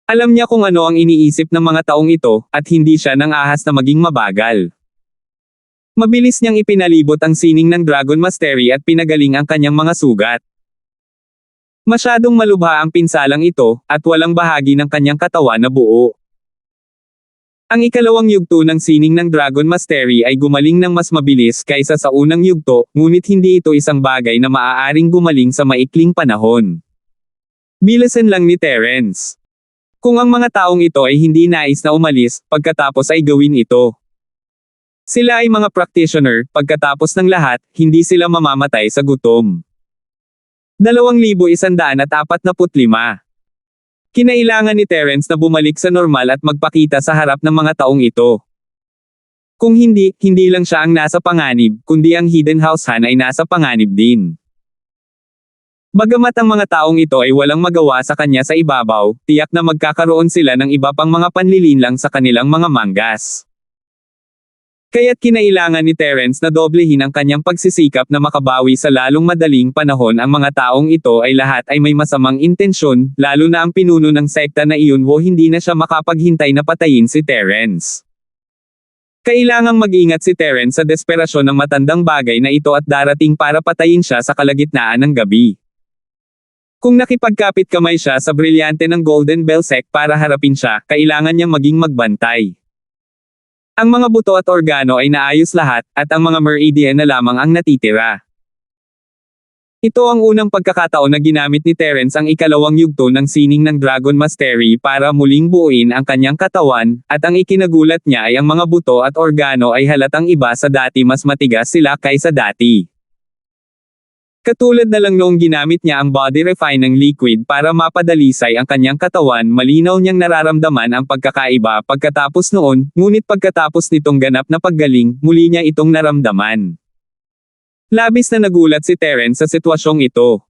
Alam niya kung ano ang iniisip ng mga taong ito, at hindi siya nang ahas na maging mabagal. Mabilis niyang ipinalibot ang sining ng Dragon Mastery at pinagaling ang kanyang mga sugat. Masyadong malubha ang pinsalang ito, at walang bahagi ng kanyang katawan na buo. Ang ikalawang yugto ng sining ng Dragon Mastery ay gumaling ng mas mabilis kaysa sa unang yugto, ngunit hindi ito isang bagay na maaaring gumaling sa maikling panahon. Bilisan lang ni Terence. Kung ang mga taong ito ay hindi nais na umalis, pagkatapos ay gawin ito. Sila ay mga practitioner, pagkatapos ng lahat, hindi sila mamamatay sa gutom. 2145. Kinailangan ni Terence na bumalik sa normal at magpakita sa harap ng mga taong ito. Kung hindi, hindi lang siya ang nasa panganib, kundi ang Hidden House Han ay nasa panganib din. Bagamat ang mga taong ito ay walang magawa sa kanya sa ibabaw, tiyak na magkakaroon sila ng iba pang mga panlilinlang sa kanilang mga manggas. Kaya't kinailangan ni Terence na doblehin ang kanyang pagsisikap na makabawi sa lalong madaling panahon. Ang mga taong ito ay lahat ay may masamang intensyon, lalo na ang pinuno ng sekta na iyon. Hindi na siya makapaghintay na patayin si Terence. Kailangang mag-ingat si Terence sa desperasyon ng matandang bagay na ito at darating para patayin siya sa kalagitnaan ng gabi. Kung nakipagkapit kamay siya sa brilyante ng Golden Bell Sect para harapin siya, kailangan niyang maging magbantay. Ang mga buto at organo ay naayos lahat, at ang mga meridian na lamang ang natitira. Ito ang unang pagkakataon na ginamit ni Terence ang ikalawang yugto ng sining ng Dragon Mastery para muling buuin ang kanyang katawan, at ang ikinagulat niya ay ang mga buto at organo ay halatang iba sa dati, mas matigas sila kaysa dati. Katulad na lang noong ginamit niya ang body refining liquid para mapadalisay ang kanyang katawan, malinaw niyang nararamdaman ang pagkakaiba pagkatapos noon, ngunit pagkatapos nitong ganap na paggaling, muli niya itong naramdaman. Labis na nagulat si Terence sa sitwasyong ito.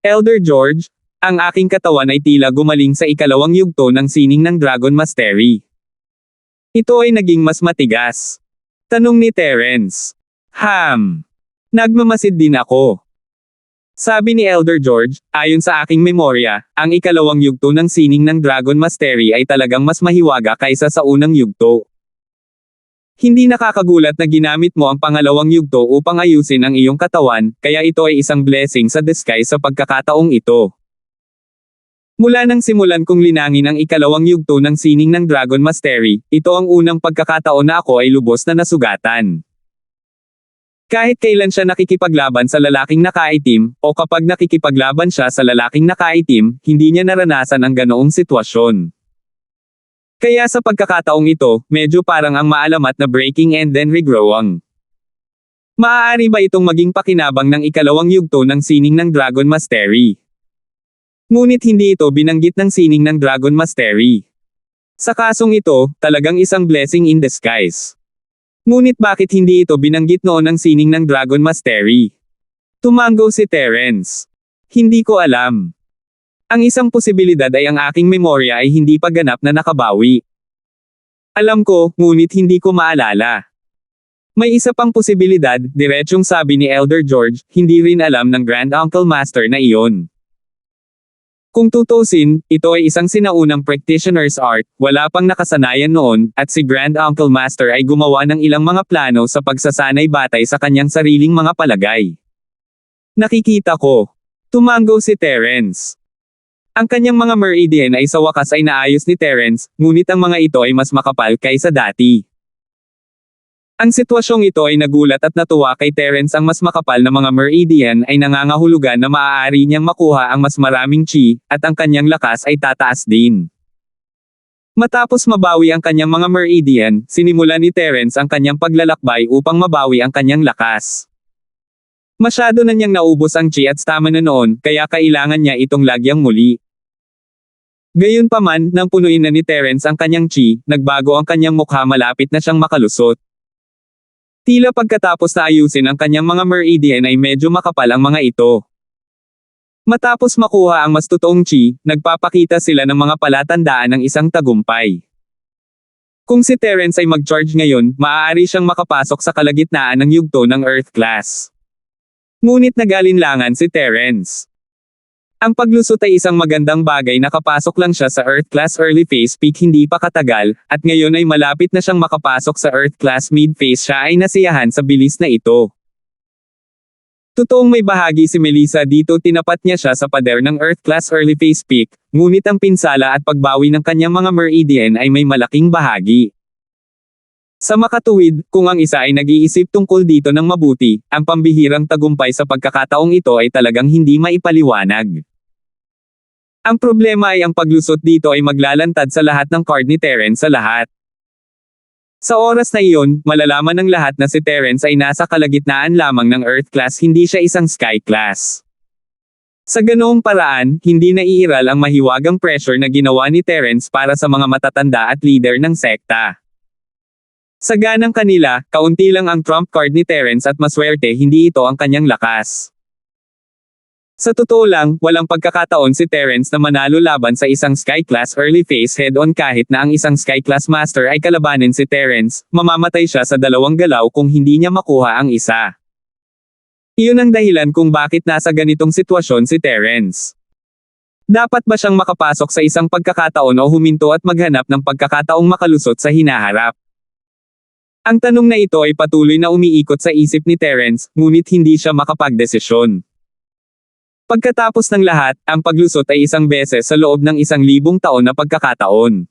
Elder George, ang aking katawan ay tila gumaling sa ikalawang yugto ng sining ng Dragon Mastery. Ito ay naging mas matigas. Tanong ni Terence. Nagmamasid din ako. Sabi ni Elder George, ayon sa aking memorya, ang ikalawang yugto ng sining ng Dragon Mastery ay talagang mas mahiwaga kaysa sa unang yugto. Hindi nakakagulat na ginamit mo ang pangalawang yugto upang ayusin ang iyong katawan, kaya ito ay isang blessing sa disguise sa pagkakataong ito. Mula nang simulan kong linangin ang ikalawang yugto ng sining ng Dragon Mastery, ito ang unang pagkakataon na ako ay lubos na nasugatan. Kahit kailan siya nakikipaglaban sa lalaking nakaitim, o kapag nakikipaglaban siya sa lalaking nakaitim, hindi niya naranasan ang ganoong sitwasyon. Kaya sa pagkakataong ito, medyo parang ang maalamat na breaking and then regrowing. Maaari ba itong maging pakinabang ng ikalawang yugto ng sining ng Dragon Mastery? Ngunit hindi ito binanggit ng sining ng Dragon Mastery. Sa kasong ito, talagang isang blessing in disguise. Ngunit bakit hindi ito binanggit noon ng sining ng Dragon Mastery? Tumango si Terence. Hindi ko alam. Ang isang posibilidad ay ang aking memorya ay hindi pa ganap na nakabawi. Alam ko, ngunit hindi ko maalala. May isa pang posibilidad, diretsyong sabi ni Elder George, hindi rin alam ng Grand Uncle Master na iyon. Kung tutusin, ito ay isang sinaunang practitioner's art, wala pang nakasanayan noon, at si Grand Uncle Master ay gumawa ng ilang mga plano sa pagsasanay batay sa kanyang sariling mga palagay. Nakikita ko. Tumango si Terence. Ang kanyang mga meridian ay sa wakas ay naayos ni Terence, ngunit ang mga ito ay mas makapal kaysa dati. Ang sitwasyong ito ay nagulat at natuwa kay Terence. Ang mas makapal na mga meridian ay nangangahulugan na maaari niyang makuha ang mas maraming chi, at ang kanyang lakas ay tataas din. Matapos mabawi ang kanyang mga meridian, sinimulan ni Terence ang kanyang paglalakbay upang mabawi ang kanyang lakas. Masyado na niyang naubos ang chi at stamina noon, kaya kailangan niya itong lagyang muli. Gayunpaman, nang punuin na ni Terence ang kanyang chi, nagbago ang kanyang mukha, malapit na siyang makalusot. Tila pagkatapos na ayusin ang kanyang mga meridian ay medyo makapal ang mga ito. Matapos makuha ang mas totoong chi, nagpapakita sila ng mga palatandaan ng isang tagumpay. Kung si Terence ay mag-charge ngayon, maaari siyang makapasok sa kalagitnaan ng yugto ng Earth Class. Ngunit nagalinlangan si Terence. Ang paglusot ay isang magandang bagay, nakapasok lang siya sa Earth Class Early Phase Peak hindi pa katagal, at ngayon ay malapit na siyang makapasok sa Earth Class Mid Phase. Siya ay nasiyahan sa bilis na ito. Totoong may bahagi si Melissa dito, tinapat niya siya sa pader ng Earth Class Early Phase Peak, ngunit ang pinsala at pagbawi ng kanyang mga meridian ay may malaking bahagi. Sa makatuwid, kung ang isa ay nag-iisip tungkol dito ng mabuti, ang pambihirang tagumpay sa pagkakataong ito ay talagang hindi maipaliwanag. Ang problema ay ang paglusot dito ay maglalantad sa lahat ng card ni Terence sa lahat. Sa oras na iyon, malalaman ng lahat na si Terence ay nasa kalagitnaan lamang ng Earth class, hindi siya isang Sky class. Sa ganoong paraan, hindi naiiral ang mahiwagang pressure na ginawa ni Terence para sa mga matatanda at leader ng sekta. Sa ganang kanila, kaunti lang ang trump card ni Terence at maswerte hindi ito ang kanyang lakas. Sa totoo lang, walang pagkakataon si Terence na manalo laban sa isang Sky Class early phase head-on kahit na ang isang Sky Class Master ay kalabanin si Terence, mamamatay siya sa dalawang galaw kung hindi niya makuha ang isa. Iyon ang dahilan kung bakit nasa ganitong sitwasyon si Terence. Dapat ba siyang makapasok sa isang pagkakataon o huminto at maghanap ng pagkakataong makalusot sa hinaharap? Ang tanong na ito ay patuloy na umiikot sa isip ni Terence, ngunit hindi siya makapagdesisyon. Pagkatapos ng lahat, ang paglusot ay isang beses sa loob ng 1,000 taon na pagkakataon.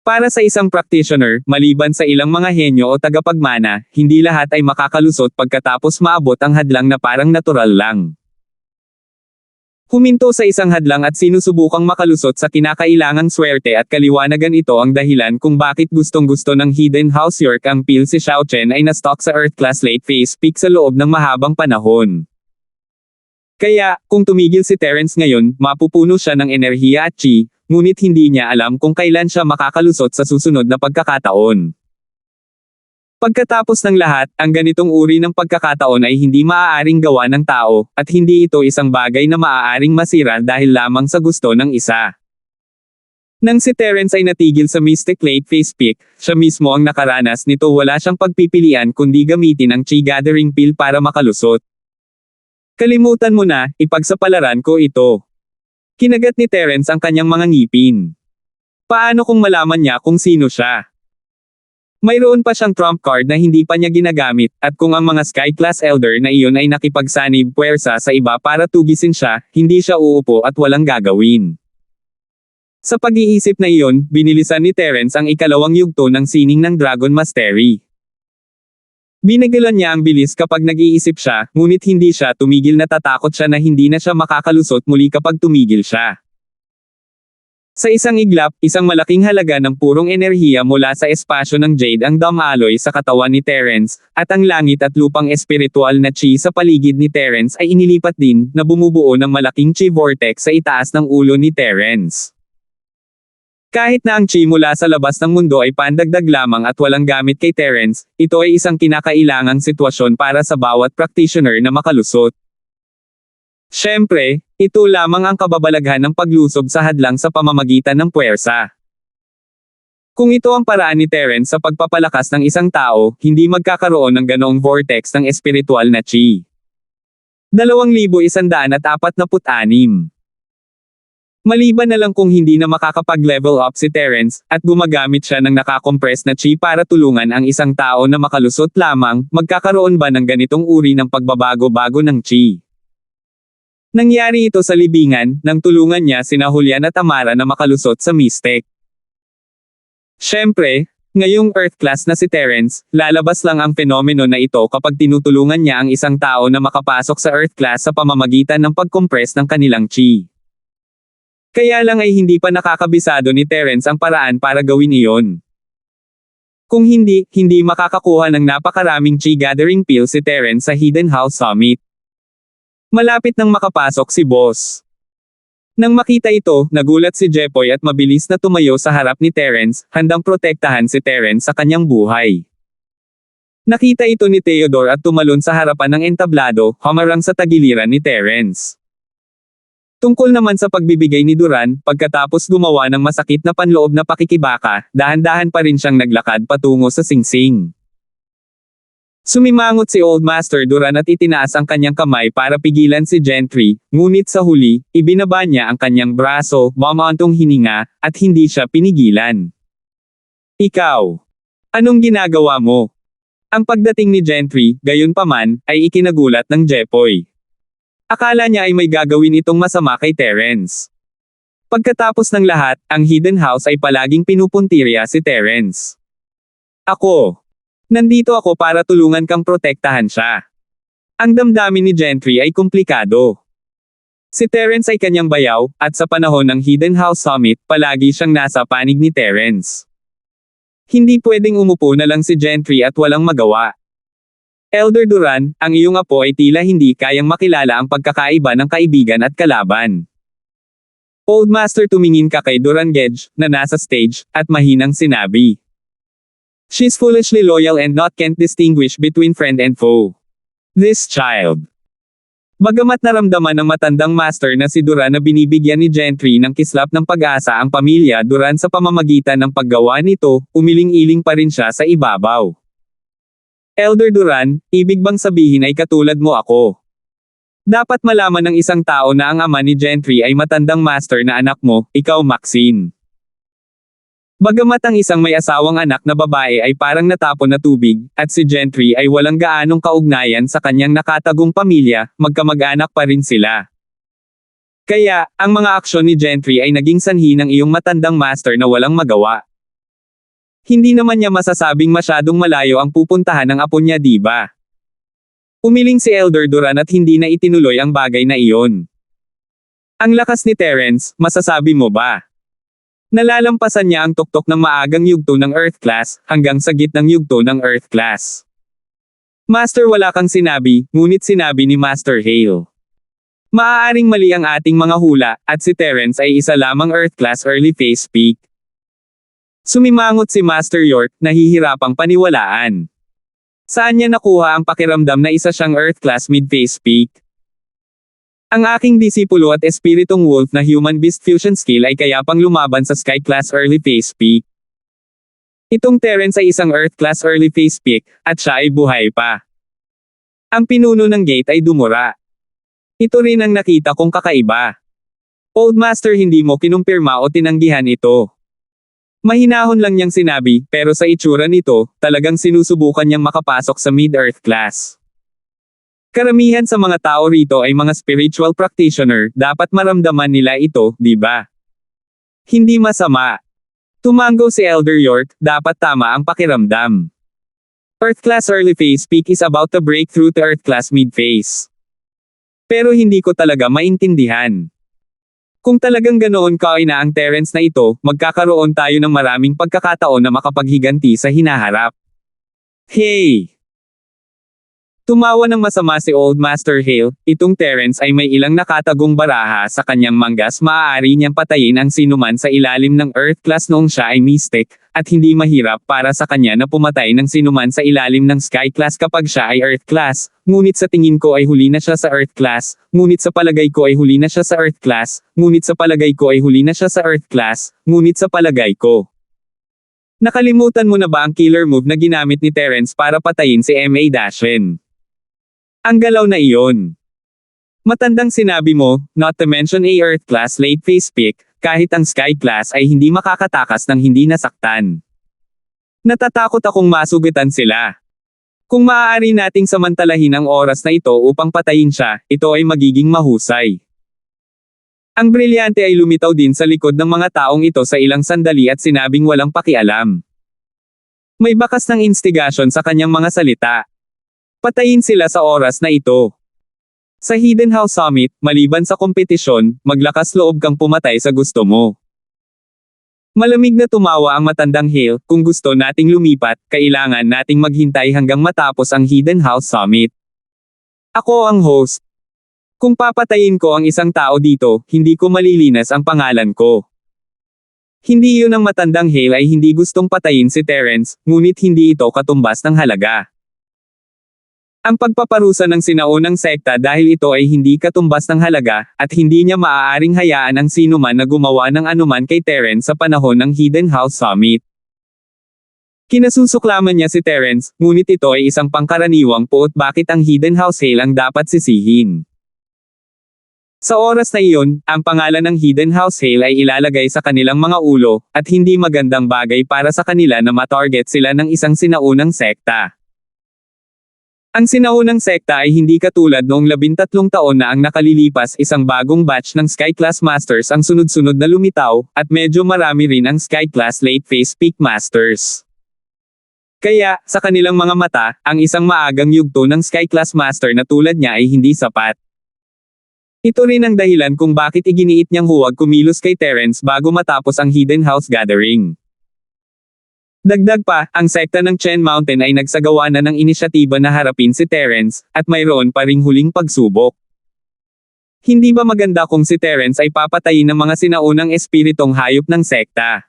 Para sa isang practitioner, maliban sa ilang mga henyo o tagapagmana, hindi lahat ay makakalusot pagkatapos maabot ang hadlang na parang natural lang. Huminto sa isang hadlang at sinusubukang makalusot sa kinakailangang swerte at kaliwanagan, ito ang dahilan kung bakit gustong-gusto ng Hidden House York ang Pil si Xiao Chen ay na-stock sa Earth Class late phase peak sa loob ng mahabang panahon. Kaya, kung tumigil si Terence ngayon, mapupuno siya ng enerhiya at chi, ngunit hindi niya alam kung kailan siya makakalusot sa susunod na pagkakataon. Pagkatapos ng lahat, ang ganitong uri ng pagkakataon ay hindi maaaring gawa ng tao, at hindi ito isang bagay na maaaring masira dahil lamang sa gusto ng isa. Nang si Terence ay natigil sa Mystic Late Phase Peak, siya mismo ang nakaranas nito, wala siyang pagpipilian kundi gamitin ang Chi Gathering Pill para makalusot. Kalimutan mo na, ipagsapalaran ko ito. Kinagat ni Terence ang kanyang mga ngipin. Paano kung malaman niya kung sino siya? Mayroon pa siyang trump card na hindi pa niya ginagamit, at kung ang mga Sky Class Elder na iyon ay nakipagsanib puwersa sa iba para tugisin siya, hindi siya uupo at walang gagawin. Sa pag-iisip na iyon, binilisan ni Terence ang ikalawang yugto ng sining ng Dragon Mastery. Binagalan niya ang bilis kapag nag-iisip siya, ngunit hindi siya tumigil, natatakot siya na hindi na siya makakalusot muli kapag tumigil siya. Sa isang iglap, isang malaking halaga ng purong enerhiya mula sa espasyo ng Jade ang dumaloy sa katawan ni Terence, at ang langit at lupang espiritual na chi sa paligid ni Terence ay inilipat din, na bumubuo ng malaking chi vortex sa itaas ng ulo ni Terence. Kahit na ang chi mula sa labas ng mundo ay pandagdag lamang at walang gamit kay Terence, ito ay isang kinakailangang sitwasyon para sa bawat practitioner na makalusot. Siyempre, ito lamang ang kababalaghan ng paglusob sa hadlang sa pamamagitan ng puwersa. Kung ito ang paraan ni Terence sa pagpapalakas ng isang tao, hindi magkakaroon ng ganoong vortex ng espiritual na chi. 2,146. Maliban na lang kung hindi na makakapag-level up si Terence, at gumagamit siya ng nakakompress na chi para tulungan ang isang tao na makalusot lamang, magkakaroon ba ng ganitong uri ng pagbabago-bago ng chi? Nangyari ito sa libingan, nang tulungan niya sina Julian at Amara na makalusot sa Mystic. Siyempre, ngayong Earth class na si Terence, lalabas lang ang fenomeno na ito kapag tinutulungan niya ang isang tao na makapasok sa Earth class sa pamamagitan ng pag-compress ng kanilang chi. Kaya lang ay hindi pa nakakabisado ni Terence ang paraan para gawin iyon. Kung hindi, hindi makakakuha ng napakaraming Chi Gathering Pill si Terence sa Hidden House Summit. Malapit nang makapasok si Boss. Nang makita ito, nagulat si Jepoy at mabilis na tumayo sa harap ni Terence, handang protektahan si Terence sa kanyang buhay. Nakita ito ni Theodore at tumalon sa harapan ng entablado, hamarang sa tagiliran ni Terence. Tungkol naman sa pagbibigay ni Duran, pagkatapos gumawa ng masakit na panloob na pakikibaka, dahan-dahan pa rin siyang naglakad patungo sa singsing. Sumimangot si Old Master Duran at itinaas ang kanyang kamay para pigilan si Gentry, ngunit sa huli, ibinaba niya ang kanyang braso, mamantong hininga, at hindi siya pinigilan. Ikaw, anong ginagawa mo? Ang pagdating ni Gentry, gayunpaman, ay ikinagulat ng Jepoy. Akala niya ay may gagawin itong masama kay Terence. Pagkatapos ng lahat, ang Hidden House ay palaging pinupuntirya si Terence. Nandito ako para tulungan kang protektahan siya. Ang damdamin ni Gentry ay komplikado. Si Terence ay kanyang bayaw, at sa panahon ng Hidden House Summit, palagi siyang nasa panig ni Terence. Hindi pwedeng umupo na lang si Gentry at walang magawa. Elder Duran, ang iyong apo ay tila hindi kayang makilala ang pagkakaiba ng kaibigan at kalaban. Old Master tumingin ka kay Duran Gedge, na nasa stage, at mahinang sinabi. She's foolishly loyal and not can't distinguish between friend and foe. This child. Bagamat naramdaman ng matandang master na si Duran na binibigyan ni Gentry ng kislap ng pag-asa ang pamilya Duran sa pamamagitan ng paggawa nito, umiling-iling pa rin siya sa ibabaw. Elder Duran, ibig bang sabihin ay katulad mo ako? Dapat malaman ng isang tao na ang ama ni Gentry ay matandang master na anak mo, ikaw Maxine. Bagamat ang isang may asawang anak na babae ay parang natapon na tubig, at si Gentry ay walang gaanong kaugnayan sa kanyang nakatagong pamilya, magkamag-anak pa rin sila. Kaya, ang mga aksyon ni Gentry ay naging sanhi ng iyong matandang master na walang magawa. Hindi naman niya masasabing masyadong malayo ang pupuntahan ng apo niya, di ba? Umiling si Elder Duran at hindi na itinuloy ang bagay na iyon. Ang lakas ni Terence, masasabi mo ba? Nalalampasan niya ang tuktok ng maagang yugto ng Earth Class, hanggang sa gitnang yugto ng Earth Class. Master, wala kang sinabi, ngunit sinabi ni Master Hale. Maaaring mali ang ating mga hula, at si Terence ay isa lamang Earth Class early phase peak. Sumimangot si Master York, nahihirapang paniwalaan. Saan niya nakuha ang pakiramdam na isa siyang Earth Class mid-phase peak? Ang aking disipulo at espiritong wolf na human-beast fusion skill ay kaya pang lumaban sa Sky Class early phase peak. Itong Terence ay isang Earth Class early phase peak, at siya ay buhay pa. Ang pinuno ng gate ay dumura. Ito rin ang nakita kong kakaiba. Old Master, hindi mo kinumpirma o tinanggihan ito. Mahinahon lang niyang sinabi, pero sa itsura nito, talagang sinusubukan niyang makapasok sa mid-Earth Class. Karamihan sa mga tao rito ay mga spiritual practitioner, dapat maramdaman nila ito, di ba? Hindi masama. Tumango si Elder York, dapat tama ang pakiramdam. Earth Class early phase peak is about to break through to Earth Class mid phase. Pero hindi ko talaga maintindihan. Kung talagang ganoon kaina ang Terence na ito, magkakaroon tayo ng maraming pagkakataon na makapaghiganti sa hinaharap. Hey! Tumawa ng masama si Old Master Hale, itong Terence ay may ilang nakatagong baraha sa kanyang manggas, maaari niyang patayin ang sinuman sa ilalim ng Earth Class noong siya ay mystic, at hindi mahirap para sa kanya na pumatay ng sinuman sa ilalim ng Sky Class kapag siya ay Earth Class, ngunit sa tingin ko ay huli na siya sa Earth Class, ngunit sa palagay ko ay huli na siya sa Earth Class, ngunit sa palagay ko ay huli na siya sa Earth Class, ngunit sa palagay ko. Nakalimutan mo na ba ang killer move na ginamit ni Terence para patayin si M.A. Dashin? Ang galaw na iyon. Matandang sinabi mo, not to mention a Earth Class late phase peak, kahit ang Sky Class ay hindi makakatakas ng hindi nasaktan. Natatakot akong masugitan sila. Kung maaari nating samantalahin ang oras na ito upang patayin siya, ito ay magiging mahusay. Ang brilyante ay lumitaw din sa likod ng mga taong ito sa ilang sandali at sinabing walang pakialam. May bakas ng instigasyon sa kanyang mga salita. Patayin sila sa oras na ito. Sa Hidden House Summit, maliban sa kompetisyon, maglakas loob kang pumatay sa gusto mo. Malamig na tumawa ang matandang Hale, kung gusto nating lumipat, kailangan nating maghintay hanggang matapos ang Hidden House Summit. Ako ang host. Kung papatayin ko ang isang tao dito, hindi ko malilinas ang pangalan ko. Hindi yun ang matandang Hale ay hindi gustong patayin si Terence, ngunit hindi ito katumbas ng halaga. Ang pagpaparusa ng sinaunang sekta dahil ito ay hindi katumbas ng halaga, at hindi niya maaaring hayaan ang sinuman na gumawa ng anuman kay Terence sa panahon ng Hidden House Summit. Kinasusuklaman niya si Terence, ngunit ito ay isang pangkaraniwang puot bakit ang Hidden House Hale ang dapat sisihin. Sa oras na iyon, ang pangalan ng Hidden House Hale ay ilalagay sa kanilang mga ulo, at hindi magandang bagay para sa kanila na matarget sila ng isang sinaunang sekta. Ang sinaunang sekta ay hindi katulad noong 13 taon na ang nakalilipas, isang bagong batch ng Sky Class Masters ang sunod-sunod na lumitaw, at medyo marami rin ang Sky Class Late Phase Peak Masters. Kaya, sa kanilang mga mata, ang isang maagang yugto ng Sky Class Master na tulad niya ay hindi sapat. Ito rin ang dahilan kung bakit iginiit niyang huwag kumilos kay Terence bago matapos ang Hidden House Gathering. Dagdag pa, ang sekta ng Chen Mountain ay nagsagawa na ng inisyatiba na harapin si Terence, at mayroon pa ring huling pagsubok. Hindi ba maganda kung si Terence ay papatayin ng mga sinaunang espiritong hayop ng sekta?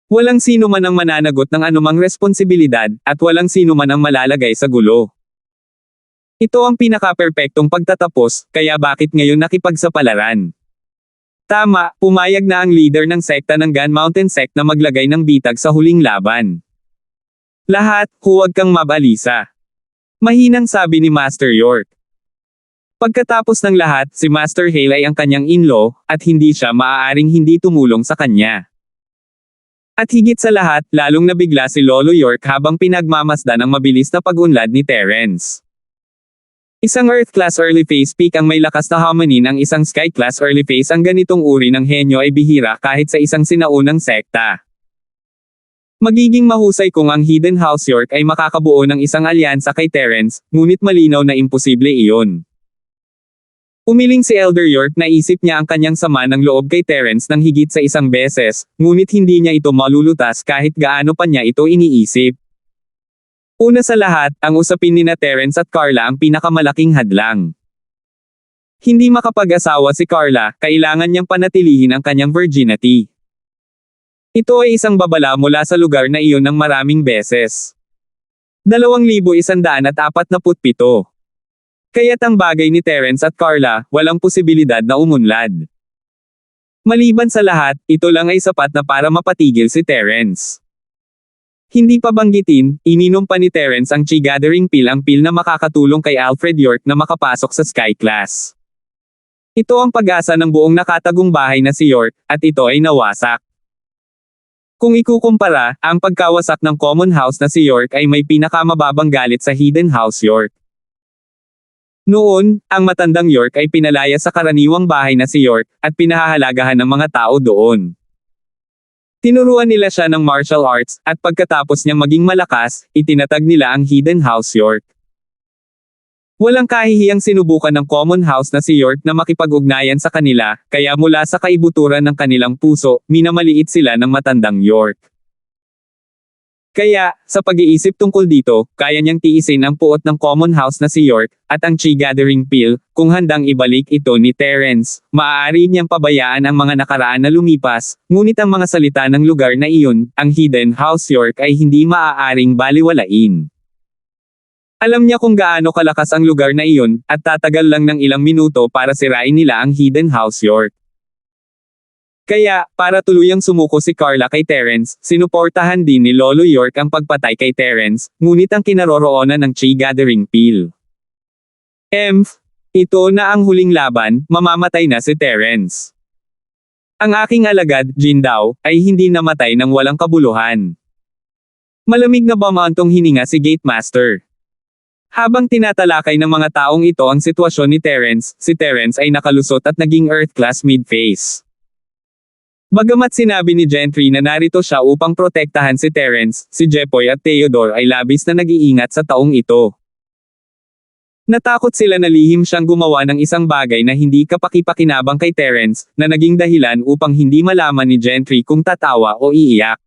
Walang sino man ang mananagot ng anumang responsibilidad, at walang sino man ang malalagay sa gulo. Ito ang pinaka-perpektong pagtatapos, kaya bakit ngayon nakipagsapalaran? Tama, pumayag na ang leader ng sekta ng Gun Mountain Sect na maglagay ng bitag sa huling laban. Lahat, huwag kang mabalisa. Mahinang sabi ni Master York. Pagkatapos ng lahat, si Master Hale ay ang kanyang in-law, at hindi siya maaaring hindi tumulong sa kanya. At higit sa lahat, lalong nabigla si Lolo York habang pinagmamasdan ang mabilis na pag-unlad ni Terence. Isang Earth-class early phase peak ang may lakas na hominin, ang isang Sky-class early phase ang ganitong uri ng henyo ay bihira kahit sa isang sinaunang sekta. Magiging mahusay kung ang Hidden House York ay makakabuo ng isang alyansa kay Terence, ngunit malinaw na imposible iyon. Umiling si Elder York na isip niya ang kanyang sama ng loob kay Terence ng higit sa isang beses, ngunit hindi niya ito malulutas kahit gaano pa niya ito iniisip. Una sa lahat, ang usapin ni Terence at Carla ang pinakamalaking hadlang. Hindi makapag-asawa si Carla, kailangan niyang panatilihin ang kanyang virginity. Ito ay isang babala mula sa lugar na iyon ng maraming beses. 2,147. Kaya't ang bagay ni Terence at Carla, walang posibilidad na umunlad. Maliban sa lahat, ito lang ay sapat na para mapatigil si Terence. Hindi pa banggitin, ininom pa ni Terence ang Chi Gathering Pill, ang pill na makakatulong kay Alfred York na makapasok sa Sky Class. Ito ang pag-asa ng buong nakatagong bahay na si York, at ito ay nawasak. Kung ikukumpara, ang pagkawasak ng Common House na si York ay may pinakamababang galit sa Hidden House York. Noon, ang matandang York ay pinalaya sa karaniwang bahay na si York, at pinahahalagahan ng mga tao doon. Tinuruan nila siya ng martial arts, at pagkatapos niyang maging malakas, itinatag nila ang Hidden House York. Walang kahihiyang sinubukan ng Common House na si York na makipag-ugnayan sa kanila, kaya mula sa kaibuturan ng kanilang puso, minamaliit sila ng matandang York. Kaya, sa pag-iisip tungkol dito, kaya niyang tiisin ang puot ng Common House na si York, at ang Chi Gathering Pill, kung handang ibalik ito ni Terence. Maaari niyang pabayaan ang mga nakaraan na lumipas, ngunit ang mga salita ng lugar na iyon, ang Hidden House York ay hindi maaaring baliwalain. Alam niya kung gaano kalakas ang lugar na iyon, at tatagal lang ng ilang minuto para sirain nila ang Hidden House York. Kaya, para tuluyang sumuko si Carla kay Terence, sinuportahan din ni Lolo York ang pagpatay kay Terence, ngunit ang kinaroroonan ng Chi Gathering Pill. Ito na ang huling laban, mamamatay na si Terence. Ang aking alagad, Jin daw, ay hindi namatay ng walang kabuluhan. Malamig na bumantong hininga si Gate Master. Habang tinatalakay ng mga taong ito ang sitwasyon ni Terence, si Terence ay nakalusot at naging Earth-class mid-phase. Bagamat sinabi ni Gentry na narito siya upang protektahan si Terence, si Jepoy at Theodore ay labis na nag-iingat sa taong ito. Natakot sila na lihim siyang gumawa ng isang bagay na hindi kapaki-pakinabang kay Terence, na naging dahilan upang hindi malaman ni Gentry kung tatawa o iiyak.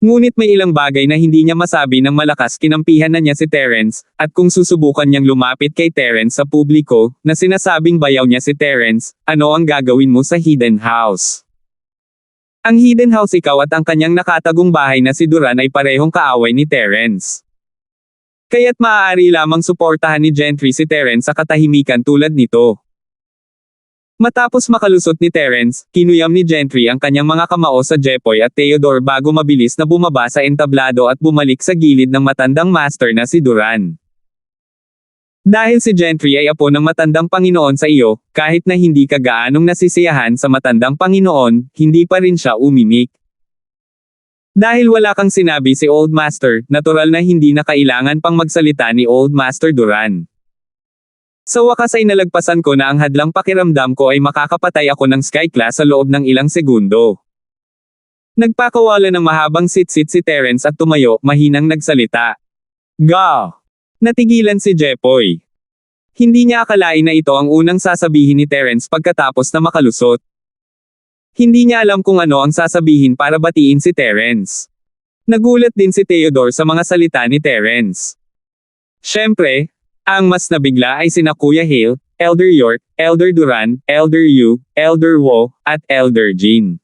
Ngunit may ilang bagay na hindi niya masabi ng malakas, kinampihan na niya si Terence, at kung susubukan niyang lumapit kay Terence sa publiko, na sinasabing bayaw niya si Terence, ano ang gagawin mo sa Hidden House? Ang Hidden House, ikaw at ang kanyang nakatagong bahay na si Duran ay parehong kaaway ni Terence. Kaya't maaari lamang suportahan ni Gentry si Terence sa katahimikan tulad nito. Matapos makalusot ni Terence, kinuyam ni Gentry ang kanyang mga kamao sa Jepoy at Theodore bago mabilis na bumaba sa entablado at bumalik sa gilid ng matandang master na si Duran. Dahil si Gentry ay apo ng matandang Panginoon sa iyo, kahit na hindi ka gaanong nasisiyahan sa matandang Panginoon, hindi pa rin siya umimik. Dahil wala kang sinabi si Old Master, natural na hindi na kailangan pang magsalita ni Old Master Duran. Sa wakas ay nalagpasan ko na ang hadlang pakiramdam ko ay makakapatay ako ng Sky Class sa loob ng ilang segundo. Nagpakawala ng mahabang sit-sit si Terence at tumayo, mahinang nagsalita. Ga! Natigilan si Jepoy. Hindi niya akalain na ito ang unang sasabihin ni Terence pagkatapos na makalusot. Hindi niya alam kung ano ang sasabihin para batiin si Terence. Nagulat din si Theodore sa mga salita ni Terence. Siyempre, ang mas nabigla ay sina Kuya Hale, Elder York, Elder Duran, Elder Yu, Elder Wo, at Elder Jean.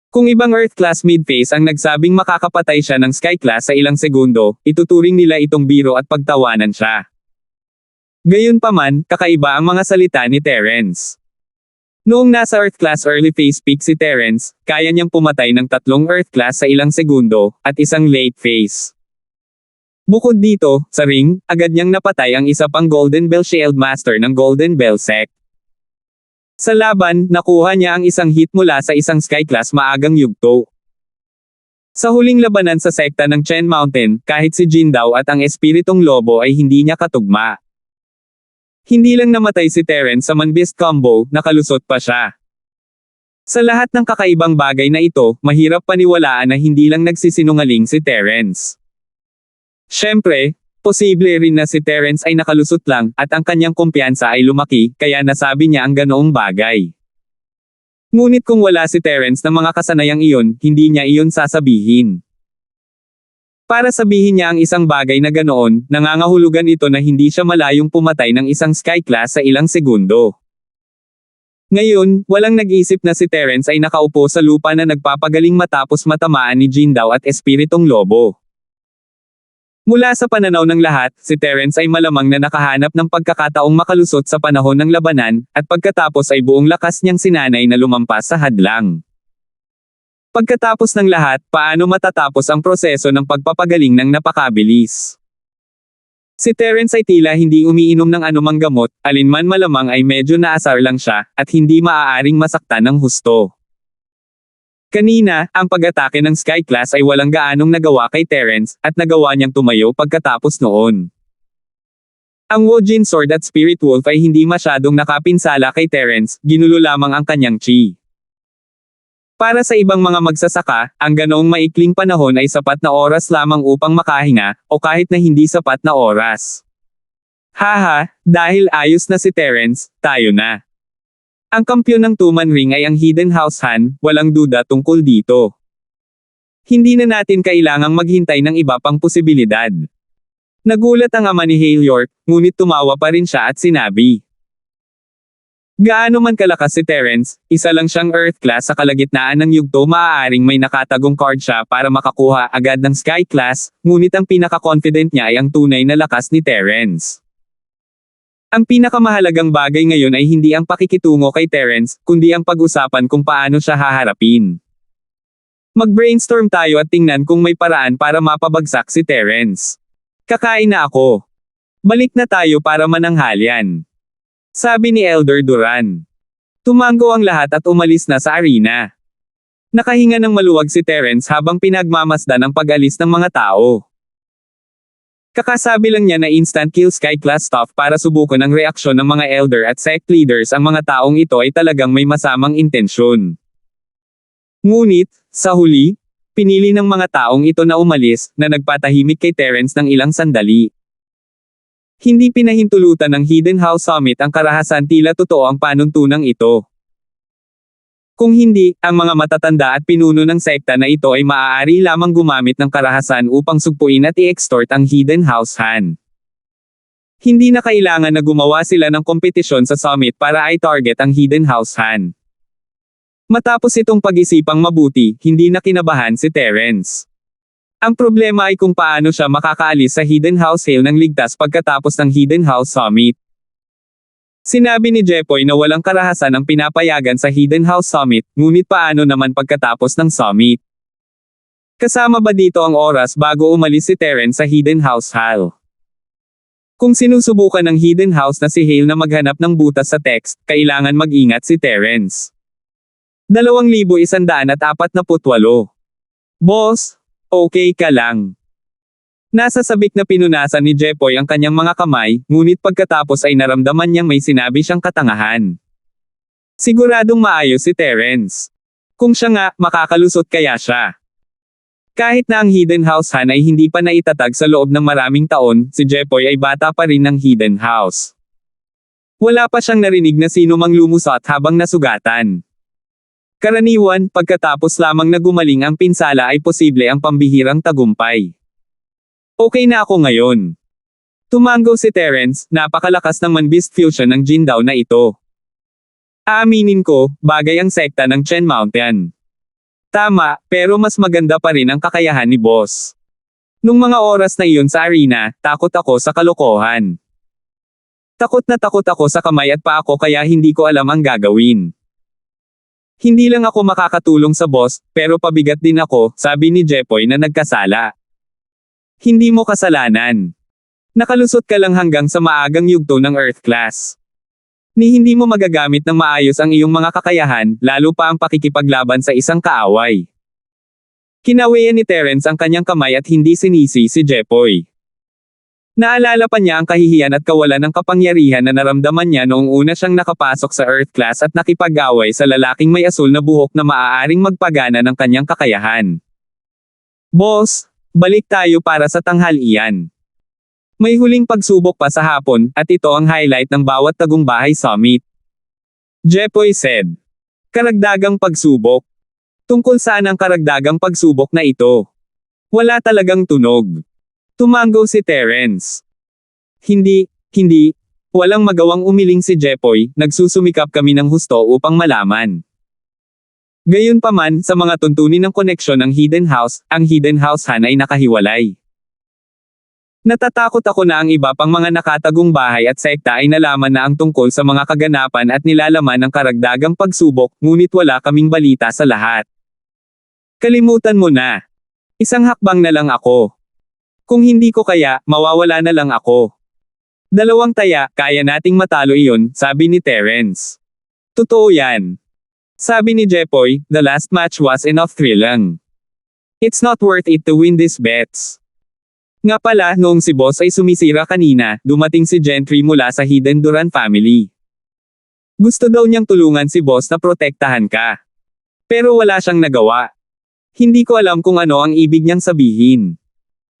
Kung ibang Earth Class mid-phase ang nagsabing makakapatay siya ng Sky Class sa ilang segundo, ituturing nila itong biro at pagtawanan siya. Gayunpaman, kakaiba ang mga salita ni Terence. Noong nasa Earth Class early phase peak si Terence, kaya niyang pumatay ng 3 Earth Class sa ilang segundo, at isang late phase. Bukod dito, sa ring, agad niyang napatay ang isa pang Golden Bell Shield Master ng Golden Bell Sect. Sa laban, nakuha niya ang isang hit mula sa isang Sky Class maagang yugto. Sa huling labanan sa sekta ng Chen Mountain, kahit si Jindao at ang Espiritong Lobo ay hindi niya katugma. Hindi lang namatay si Terence sa Man-Beast combo, nakalusot pa siya. Sa lahat ng kakaibang bagay na ito, mahirap paniwalaan na hindi lang nagsisinungaling si Terence. Siyempre, posible rin na si Terence ay nakalusot lang, at ang kanyang kumpiyansa ay lumaki, kaya nasabi niya ang ganoong bagay. Ngunit kung wala si Terence ng mga kasanayang iyon, hindi niya iyon sasabihin. Para sabihin niya ang isang bagay na ganoon, nangangahulugan ito na hindi siya malayong pumatay ng isang Sky Class sa ilang segundo. Ngayon, walang nag-isip na si Terence ay nakaupo sa lupa na nagpapagaling matapos matamaan ni Jindao at Espiritong Lobo. Mula sa pananaw ng lahat, si Terence ay malamang na nakahanap ng pagkakataong makalusot sa panahon ng labanan, at pagkatapos ay buong lakas niyang sinanay na lumampas sa hadlang. Pagkatapos ng lahat, paano matatapos ang proseso ng pagpapagaling ng napakabilis? Si Terence ay tila hindi umiinom ng anumang gamot, alinman malamang ay medyo naasar lang siya, at hindi maaaring masaktan ng husto. Kanina, ang pag-atake ng Sky Class ay walang gaanong nagawa kay Terence, at nagawa niyang tumayo pagkatapos noon. Ang Wojin Sword at Spirit Wolf ay hindi masyadong nakapinsala kay Terence, ginulo lamang ang kanyang chi. Para sa ibang mga magsasaka, ang ganoong maikling panahon ay sapat na oras lamang upang makahinga, o kahit na hindi sapat na oras. Haha, dahil ayos na si Terence, tayo na. Ang kampiyon ng Two-Man Ring ay ang Hidden House Han, walang duda tungkol dito. Hindi na natin kailangang maghintay ng iba pang posibilidad. Nagulat ang ama ni Hale York, ngunit tumawa pa rin siya at sinabi. Gaano man kalakas si Terence, isa lang siyang Earth Class sa kalagitnaan ng yugto, maaaring may nakatagong card siya para makakuha agad ng Sky Class, ngunit ang pinaka-confident niya ay ang tunay na lakas ni Terence. Ang pinakamahalagang bagay ngayon ay hindi ang pakikitungo kay Terence, kundi ang pag-usapan kung paano siya haharapin. Mag-brainstorm tayo at tingnan kung may paraan para mapabagsak si Terence. Kakain na ako. Balik na tayo para mananghalian. Sabi ni Elder Duran. Tumango ang lahat at umalis na sa arena. Nakahinga ng maluwag si Terence habang pinagmamasdan ang pag-alis ng mga tao. Kakasabi lang niya na instant kill Sky Class stuff para subukan ang reaksyon ng mga elder at sect leaders, ang mga taong ito ay talagang may masamang intensyon. Ngunit, sa huli, pinili ng mga taong ito na umalis, na nagpatahimik kay Terence ng ilang sandali. Hindi pinahintulutan ng Hidden House Summit ang karahasan, tila totoo ang panuntunang ito. Kung hindi, ang mga matatanda at pinuno ng sekta na ito ay maaari lamang gumamit ng karahasan upang sugpuin at i-extort ang Hidden House Han. Hindi na kailangan na gumawa sila ng kompetisyon sa summit para i-target ang Hidden House Han. Matapos itong pag-isipang mabuti, hindi na kinabahan si Terence. Ang problema ay kung paano siya makakaalis sa Hidden House Hale ng ligtas pagkatapos ng Hidden House Summit. Sinabi ni Jepoy na walang karahasan ang pinapayagan sa Hidden House Summit, ngunit paano naman pagkatapos ng summit? Kasama ba dito ang oras bago umalis si Terence sa Hidden House Hall? Kung sinusubukan ng Hidden House na si Hale na maghanap ng butas sa text, kailangan mag-ingat si Terence. 2,148. Boss, okay ka lang. Nasa sabik na pinunasan ni Jepoy ang kanyang mga kamay, ngunit pagkatapos ay naramdaman niyang may sinabi siyang katangahan. Siguradong maayos si Terence. Kung siya nga, makakalusot kaya siya. Kahit na ang Hidden House Han ay hindi pa naitatag sa loob ng maraming taon, si Jepoy ay bata pa rin ng Hidden House. Wala pa siyang narinig na sino mang lumusot habang nasugatan. Karaniwan, pagkatapos lamang na gumaling ang pinsala ay posible ang pambihirang tagumpay. Okay na ako ngayon. Tumango si Terence, napakalakas ng man-beast fusion ng Jin daw na ito. Aaminin ko, bagay ang sekta ng Chen Mountain. Tama, pero mas maganda pa rin ang kakayahan ni boss. Nung mga oras na iyon sa arena, takot ako sa kalokohan. Takot na takot ako sa kamay at paa ko kaya hindi ko alam ang gagawin. Hindi lang ako makakatulong sa boss, pero pabigat din ako, sabi ni Jepoy na nagkasala. Hindi mo kasalanan. Nakalusot ka lang hanggang sa maagang yugto ng Earth Class. Ni hindi mo magagamit ng maayos ang iyong mga kakayahan, lalo pa ang pakikipaglaban sa isang kaaway. Kinawian ni Terence ang kanyang kamay at hindi sinisi si Jepoy. Naalala pa niya ang kahihiyan at kawalan ng kapangyarihan na naramdaman niya noong una siyang nakapasok sa Earth Class at nakipag-away sa lalaking may asul na buhok na maaaring magpagana ng kanyang kakayahan. Boss, balik tayo para sa tanghalian. May huling pagsubok pa sa hapon, at ito ang highlight ng bawat tagumpay summit. Jepoy said. Karagdagang pagsubok. Tungkol saan ang karagdagang pagsubok na ito? Wala talagang tunog. Tumango si Terence. Hindi. Walang magawang umiling si Jepoy, nagsusumikap kami ng husto upang malaman. Gayunpaman, sa mga tuntunin ng koneksyon ng Hidden House, ang Hidden House Han ay nakahiwalay. Natatakot ako na ang iba pang mga nakatagong bahay at sekta ay nalaman na ang tungkol sa mga kaganapan at nilalaman ng karagdagang pagsubok, ngunit wala kaming balita sa lahat. Kalimutan mo na. Isang hakbang na lang ako. Kung hindi ko kaya, mawawala na lang ako. 2 taya, kaya nating matalo iyon, sabi ni Terence. Totoo yan. Sabi ni Jepoy, the last match was enough thrilling. It's not worth it to win these bets. Nga pala, noong si boss ay sumisira kanina, dumating si Gentry mula sa Hidden Duran family. Gusto daw niyang tulungan si boss na protektahan ka. Pero wala siyang nagawa. Hindi ko alam kung ano ang ibig niyang sabihin.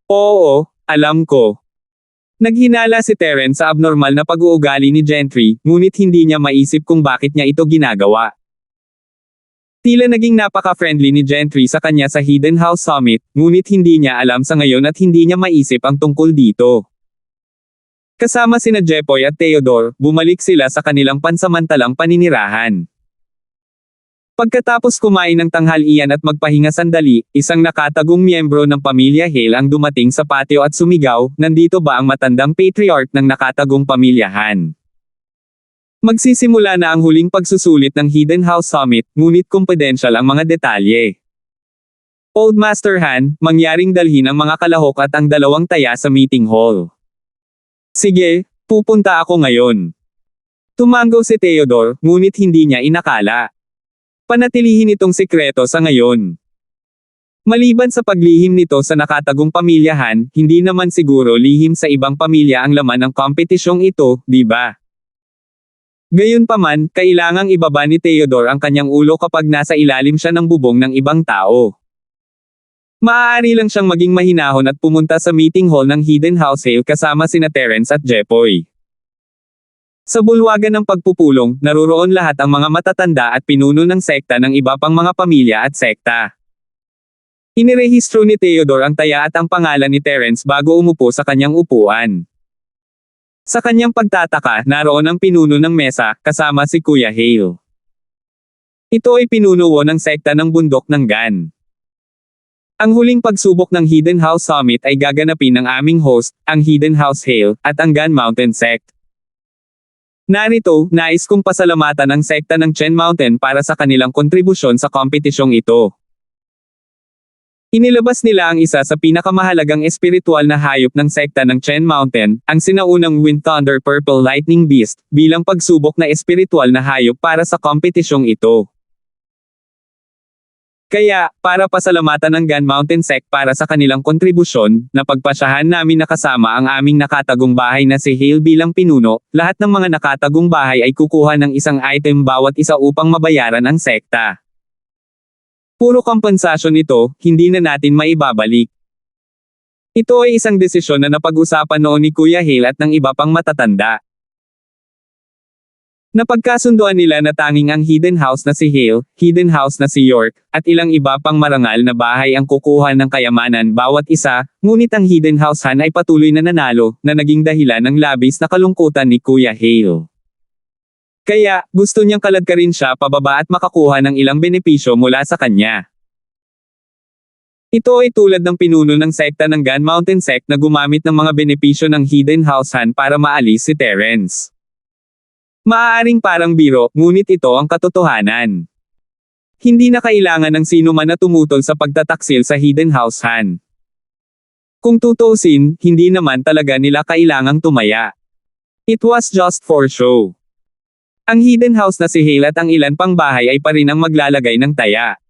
Oo, alam ko. Naghinala si Terence sa abnormal na pag-uugali ni Gentry, ngunit hindi niya maisip kung bakit niya ito ginagawa. Tila naging napaka-friendly ni Gentry sa kanya sa Hidden House Summit, ngunit hindi niya alam sa ngayon at hindi niya maisip ang tungkol dito. Kasama sina Jepoy at Theodore, bumalik sila sa kanilang pansamantalang paninirahan. Pagkatapos kumain ng tanghalian at magpahinga sandali, isang nakatagong miyembro ng pamilya Hale ang dumating sa patio at sumigaw, nandito ba ang matandang patriarch ng nakatagong pamilyahan? Magsisimula na ang huling pagsusulit ng Hidden House Summit, ngunit confidential ang mga detalye. Old Master Han, mangyaring dalhin ang mga kalahok at ang 2 taya sa meeting hall. Sige, pupunta ako ngayon. Tumango si Theodore, ngunit hindi niya inakala. Panatilihin itong sikreto sa ngayon. Maliban sa paglihim nito sa nakatagong pamilyahan, hindi naman siguro lihim sa ibang pamilya ang laman ng kompetisyong ito, di ba? Gayunpaman, kailangang ibaba ni Theodore ang kanyang ulo kapag nasa ilalim siya ng bubong ng ibang tao. Maaari lang siyang maging mahinahon at pumunta sa meeting hall ng Hidden House Hale kasama sina Terence at Jepoy. Sa bulwagan ng pagpupulong, naruroon lahat ang mga matatanda at pinuno ng sekta ng iba pang mga pamilya at sekta. Inirehistro ni Theodore ang taya at ang pangalan ni Terence bago umupo sa kanyang upuan. Sa kanyang pagtataka, naroon ang pinuno ng mesa, kasama si Kuya Hale. Ito ay pinunuo ng sekta ng bundok ng Gan. Ang huling pagsubok ng Hidden House Summit ay gaganapin ng aming host, ang Hidden House Hale, at ang Gan Mountain Sect. Narito, nais kong pasalamatan ang sekta ng Chen Mountain para sa kanilang kontribusyon sa kompetisyong ito. Inilabas nila ang isa sa pinakamahalagang espiritual na hayop ng sekta ng Chen Mountain, ang sinaunang Wind Thunder Purple Lightning Beast, bilang pagsubok na espiritual na hayop para sa kompetisyong ito. Kaya, para pasalamatan ng Gan Mountain Sect para sa kanilang kontribusyon, napagpasyahan namin na kasama ang aming nakatagong bahay na si Hale bilang pinuno, lahat ng mga nakatagong bahay ay kukuha ng isang item bawat isa upang mabayaran ang sekta. Puro kompensasyon ito, hindi na natin maibabalik. Ito ay isang desisyon na napag-usapan noon ni Kuya Hale at ng iba pang matatanda. Napagkasunduan nila na tanging ang hidden house na si Hale, hidden house na si York, at ilang iba pang marangal na bahay ang kukuha ng kayamanan bawat isa, ngunit ang hidden househan ay patuloy na nanalo, na naging dahilan ng labis na kalungkutan ni Kuya Hale. Kaya, gusto niyang kaladkarin siya pababa at makakuha ng ilang benepisyo mula sa kanya. Ito ay tulad ng pinuno ng sekta ng Gun Mountain Sect na gumamit ng mga benepisyo ng hidden househan para maalis si Terence. Maaaring parang biro, ngunit ito ang katotohanan. Hindi na kailangan ng sino man na tumutol sa pagtataksil sa hidden househan. Kung tutuusin, hindi naman talaga nila kailangang tumaya. It was just for show. Ang hidden house na si Hale at ang ilan pang bahay ay pa rin ang maglalagay ng taya.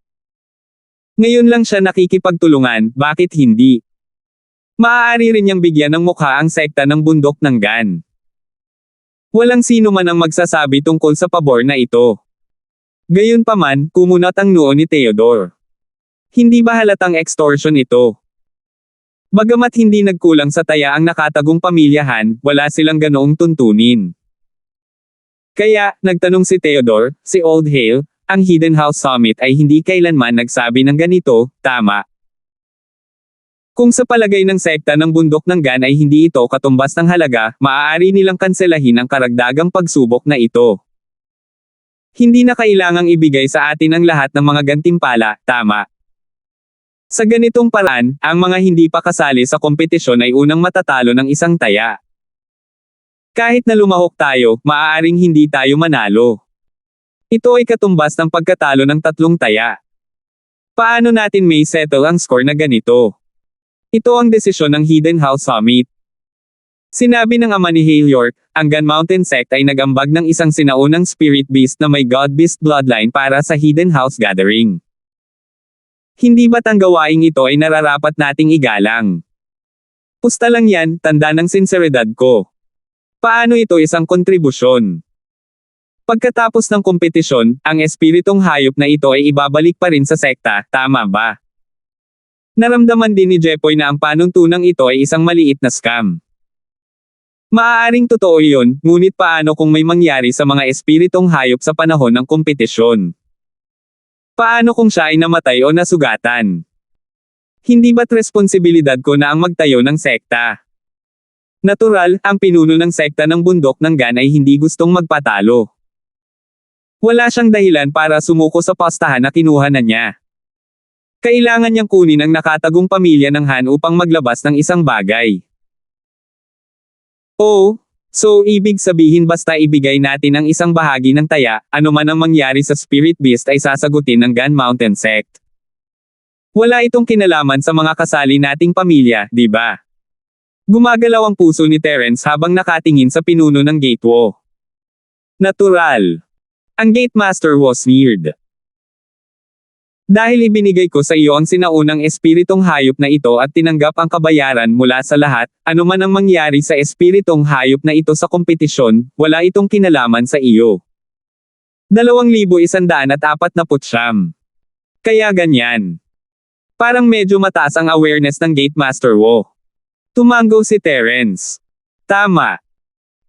Ngayon lang siya nakikipagtulungan, bakit hindi? Maaari rin niyang bigyan ng mukha ang sekta ng bundok ng Gun. Walang sino man ang magsasabi tungkol sa pabor na ito. Gayunpaman, kumunat ang noo ni Theodore. Hindi ba halatang extortion ito? Bagamat hindi nagkulang sa taya ang nakatagong pamilyahan, wala silang ganoong tuntunin. Kaya, nagtanong si Theodore, si Old Hale, ang Hidden House Summit ay hindi kailanman nagsabi ng ganito, tama. Kung sa palagay ng sekta ng bundok ng Gun ay hindi ito katumbas ng halaga, maaari nilang kanselahin ang karagdagang pagsubok na ito. Hindi na kailangang ibigay sa atin ang lahat ng mga gantimpala, tama. Sa ganitong paraan, ang mga hindi pa kasali sa kompetisyon ay unang matatalo ng isang taya. Kahit na lumahok tayo, maaaring hindi tayo manalo. Ito ay katumbas ng pagkatalo ng 3 taya. Paano natin may settle ang score na ganito? Ito ang desisyon ng Hidden House Summit. Sinabi ng ama ni Hale York, ang Gun Mountain Sect ay nagambag ng isang sinaunang spirit beast na may God Beast bloodline para sa Hidden House Gathering. Hindi ba't ang gawaing ito ay nararapat nating igalang? Pusta lang yan, tanda ng sinseridad ko. Paano ito isang kontribusyon? Pagkatapos ng kompetisyon, ang espiritong hayop na ito ay ibabalik pa rin sa sekta, tama ba? Naramdaman din ni Jepoy na ang panuntunang ito ay isang maliit na scam. Maaaring totoo iyon, ngunit paano kung may mangyari sa mga espiritong hayop sa panahon ng kompetisyon? Paano kung siya ay namatay o nasugatan? Hindi ba't responsibilidad ko na ang magtayo ng sekta? Natural, ang pinuno ng sekta ng bundok ng Gun ay hindi gustong magpatalo. Wala siyang dahilan para sumuko sa pastahan na kinuha na niya. Kailangan niyang kunin ang nakatagong pamilya ng Han upang maglabas ng isang bagay. Oh, so ibig sabihin basta ibigay natin ang isang bahagi ng taya, ano man ang mangyari sa Spirit Beast ay sasagutin ng Gun Mountain Sect. Wala itong kinalaman sa mga kasali nating pamilya, di ba? Gumagalaw ang puso ni Terence habang nakatingin sa pinuno ng Gateway. Natural. Ang Gate Master was sneered. Dahil ibinigay ko sa iyo ang sinaunang espiritong hayop na ito at tinanggap ang kabayaran mula sa lahat, ano man ang mangyari sa espiritong hayop na ito sa kompetisyon, wala itong kinalaman sa iyo. 2,149. Kaya ganyan. Parang medyo mataas ang awareness ng Gate Master Wo. Tumango si Terence. Tama.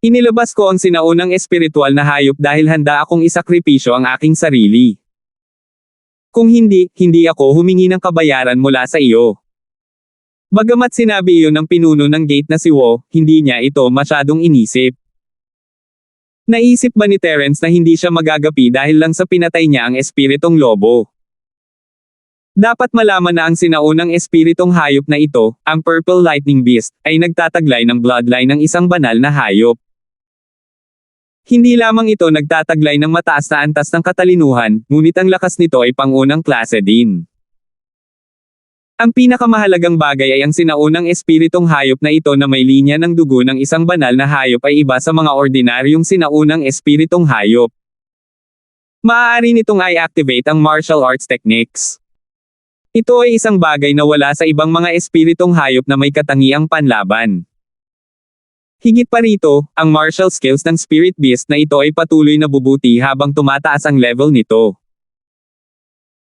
Inilabas ko ang sinaunang espiritual na hayop dahil handa akong isakripisyo ang aking sarili. Kung hindi, hindi ako humingi ng kabayaran mula sa iyo. Bagamat sinabi iyon ng pinuno ng Gate na si Wo, hindi niya ito masyadong inisip. Naisip ba ni Terence na hindi siya magagapi dahil lang sa pinatay niya ang espiritong lobo? Dapat malaman na ang sinaunang espiritong hayop na ito, ang Purple Lightning Beast, ay nagtataglay ng bloodline ng isang banal na hayop. Hindi lamang ito nagtataglay ng mataas na antas ng katalinuhan, ngunit ang lakas nito ay pangunang klase din. Ang pinakamahalagang bagay ay ang sinaunang espiritong hayop na ito na may linya ng dugo ng isang banal na hayop ay iba sa mga ordinaryong sinaunang espiritong hayop. Maaari nitong i-activate ang martial arts techniques. Ito ay isang bagay na wala sa ibang mga espiritong hayop na may katangiang panlaban. Higit pa rito, ang martial skills ng Spirit Beast na ito ay patuloy na bubuti habang tumataas ang level nito.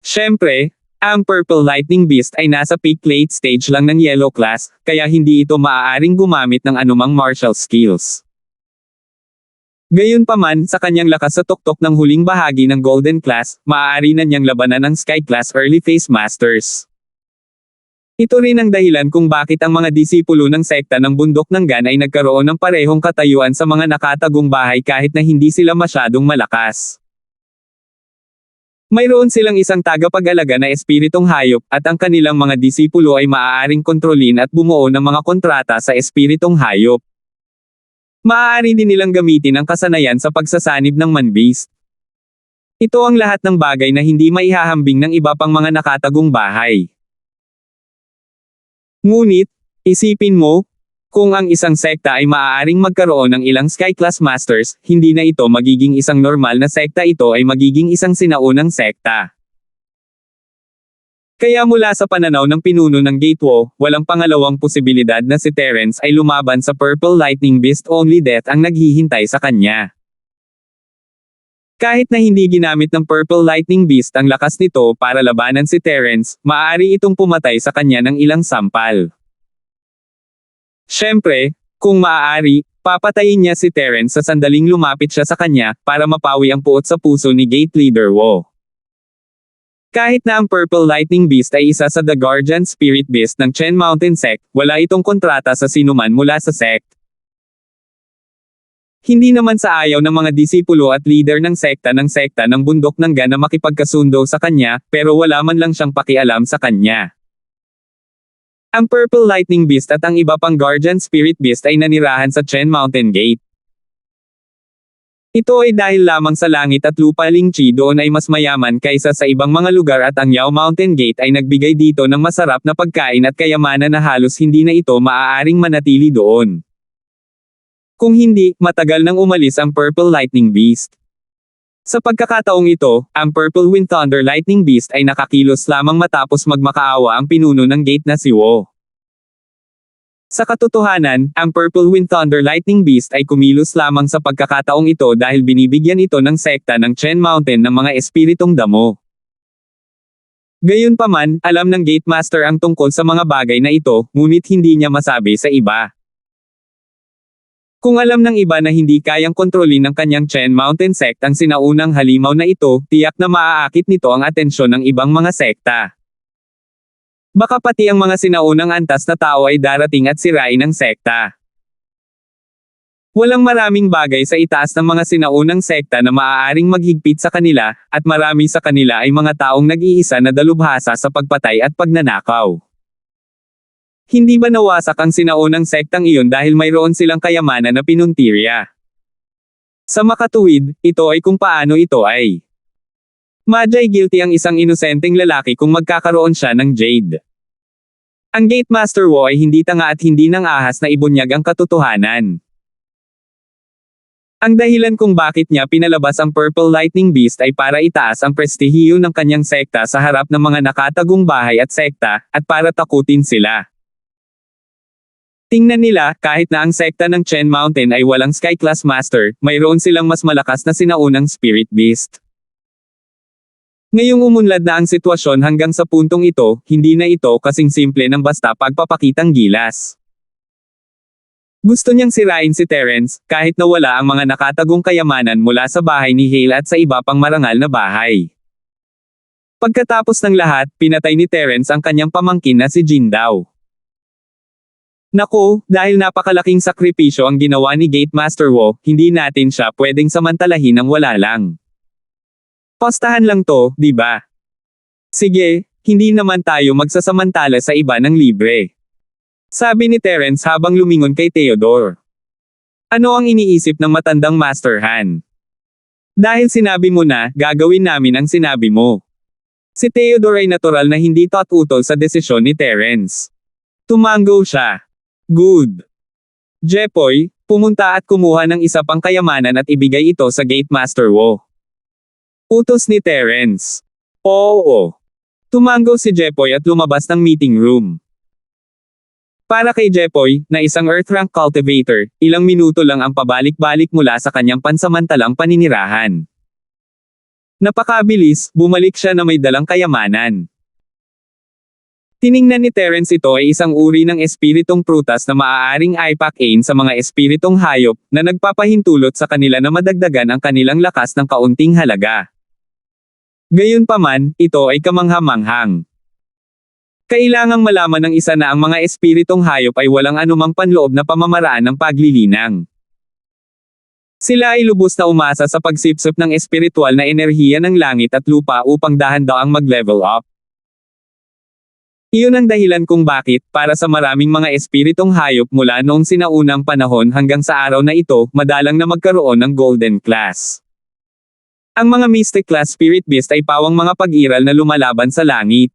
Siyempre, Ang Purple Lightning Beast ay nasa peak late stage lang ng Yellow Class, kaya hindi ito maaaring gumamit ng anumang martial skills. Gayunpaman, sa kanyang lakas sa tuktok ng huling bahagi ng Golden Class, maaari na niyang labanan ang Sky Class Early Phase Masters. Ito rin ang dahilan kung bakit ang mga disipulo ng sekta ng Bundok ng Gan ay nagkaroon ng parehong katayuan sa mga nakatagong bahay kahit na hindi sila masyadong malakas. Mayroon silang isang tagapag-alaga na espiritong hayop, at ang kanilang mga disipulo ay maaaring kontrolin at bumuo ng mga kontrata sa espiritong hayop. Maaari din nilang gamitin ang kasanayan sa pagsasanib ng man-beast. Ito ang lahat ng bagay na hindi maihahambing ng iba pang mga nakatagong bahay. Ngunit, isipin mo, kung ang isang sekta ay maaaring magkaroon ng ilang Sky Class Masters, hindi na ito magiging isang normal na sekta, ito ay magiging isang sinaunang sekta. Kaya mula sa pananaw ng pinuno ng Gateway, walang pangalawang posibilidad na si Terence ay lumaban sa Purple Lightning Beast, only death ang naghihintay sa kanya. Kahit na hindi ginamit ng Purple Lightning Beast ang lakas nito para labanan si Terence, maaari itong pumatay sa kanya ng ilang sampal. Siyempre, kung maaari, papatayin niya si Terence sa sandaling lumapit siya sa kanya, para mapawi ang puot sa puso ni Gate Leader Wo. Kahit na ang Purple Lightning Beast ay isa sa The Guardian Spirit Beast ng Chen Mountain Sect, wala itong kontrata sa sinuman mula sa sect. Hindi naman sa ayaw ng mga disipulo at leader ng sekta ng Bundok ng Gan na makipagkasundo sa kanya, pero wala man lang siyang pakialam sa kanya. Ang Purple Lightning Beast at ang iba pang Guardian Spirit Beast ay nanirahan sa Chen Mountain Gate. Ito ay dahil lamang sa langit at lupa, Lingqi doon ay mas mayaman kaysa sa ibang mga lugar, at ang Yao Mountain Gate ay nagbigay dito ng masarap na pagkain at kayamanan na halos hindi na ito maaaring manatili doon. Kung hindi, matagal nang umalis ang Purple Lightning Beast. Sa pagkakataong ito, ang Purple Wind Thunder Lightning Beast ay nakakilos lamang matapos magmakaawa ang pinuno ng gate na si Wo. Sa katotohanan, ang Purple Wind Thunder Lightning Beast ay kumilos lamang sa pagkakataong ito dahil binibigyan ito ng sekta ng Chen Mountain ng mga espiritong damo. Gayunpaman, alam ng Gate Master ang tungkol sa mga bagay na ito, ngunit hindi niya masabi sa iba. Kung alam ng iba na hindi kayang kontrolin ng kanyang Chen Mountain Sect ang sinaunang halimaw na ito, tiyak na maaakit nito ang atensyon ng ibang mga sekta. Baka pati ang mga sinaunang antas na tao ay darating at sirain ang sekta. Walang maraming bagay sa itaas ng mga sinaunang sekta na maaaring maghigpit sa kanila, at marami sa kanila ay mga taong nag-iisa na dalubhasa sa pagpatay at pagnanakaw. Hindi ba nawasak ang sinaunang sektang iyon dahil mayroon silang kayamanan na pinuntirya? Sa makatuwid, ito ay kung paano ito ay madyay guilty ang isang inosenteng lalaki kung magkakaroon siya ng Jade. Ang Gate Master Wo ay hindi tanga at hindi nang ahas na ibunyag ang katotohanan. Ang dahilan kung bakit niya pinalabas ang Purple Lightning Beast ay para itaas ang prestihiyo ng kanyang sekta sa harap ng mga nakatagong bahay at sekta, at para takutin sila. Tingnan nila, kahit na ang sekta ng Chen Mountain ay walang Sky Class Master, mayroon silang mas malakas na sinaunang Spirit Beast. Ngayong umunlad na ang sitwasyon hanggang sa puntong ito, hindi na ito kasing simple ng basta pagpapakitang gilas. Gusto niyang sirain si Terence, kahit na wala ang mga nakatagong kayamanan mula sa bahay ni Hale at sa iba pang marangal na bahay. Pagkatapos ng lahat, pinatay ni Terence ang kanyang pamangkin na si Jindao. Naku, dahil napakalaking sakripisyo ang ginawa ni Gate Master Wo, hindi natin siya pwedeng samantalahin ng wala lang. Postahan lang to, di ba? Sige, hindi naman tayo magsasamantala sa iba ng libre. Sabi ni Terence habang lumingon kay Theodore. Ano ang iniisip ng matandang Master Han? Dahil sinabi mo na, gagawin namin ang sinabi mo. Si Theodore ay natural na hindi tutol sa desisyon ni Terence. Tumango siya. Good. Jepoy, pumunta at kumuha ng isa pang kayamanan at ibigay ito sa Gate Master Wo. Utos ni Terence. Oo. Tumango si Jepoy at lumabas ng meeting room. Para kay Jepoy, na isang Earth Rank Cultivator, ilang minuto lang ang pabalik-balik mula sa kanyang pansamantalang paninirahan. Napakabilis, bumalik siya na may dalang kayamanan. Tiningnan ni Terence ito ay isang uri ng espiritong prutas na maaaring ipakain sa mga espiritong hayop na nagpapahintulot sa kanila na madagdagan ang kanilang lakas ng kaunting halaga. Gayunpaman, ito ay kamangha-manghang. Kailangang malaman ng isa na ang mga espiritong hayop ay walang anumang panloob na pamamaraan ng paglilinang. Sila ay lubos na umasa sa pagsipsip ng espiritual na enerhiya ng langit at lupa upang dahan-daang mag-level up. Iyon ang dahilan kung bakit, para sa maraming mga espiritong hayop mula noong sinaunang panahon hanggang sa araw na ito, madalang na magkaroon ng golden class. Ang mga mystic class spirit beast ay pawang mga pag-iral na lumalaban sa langit.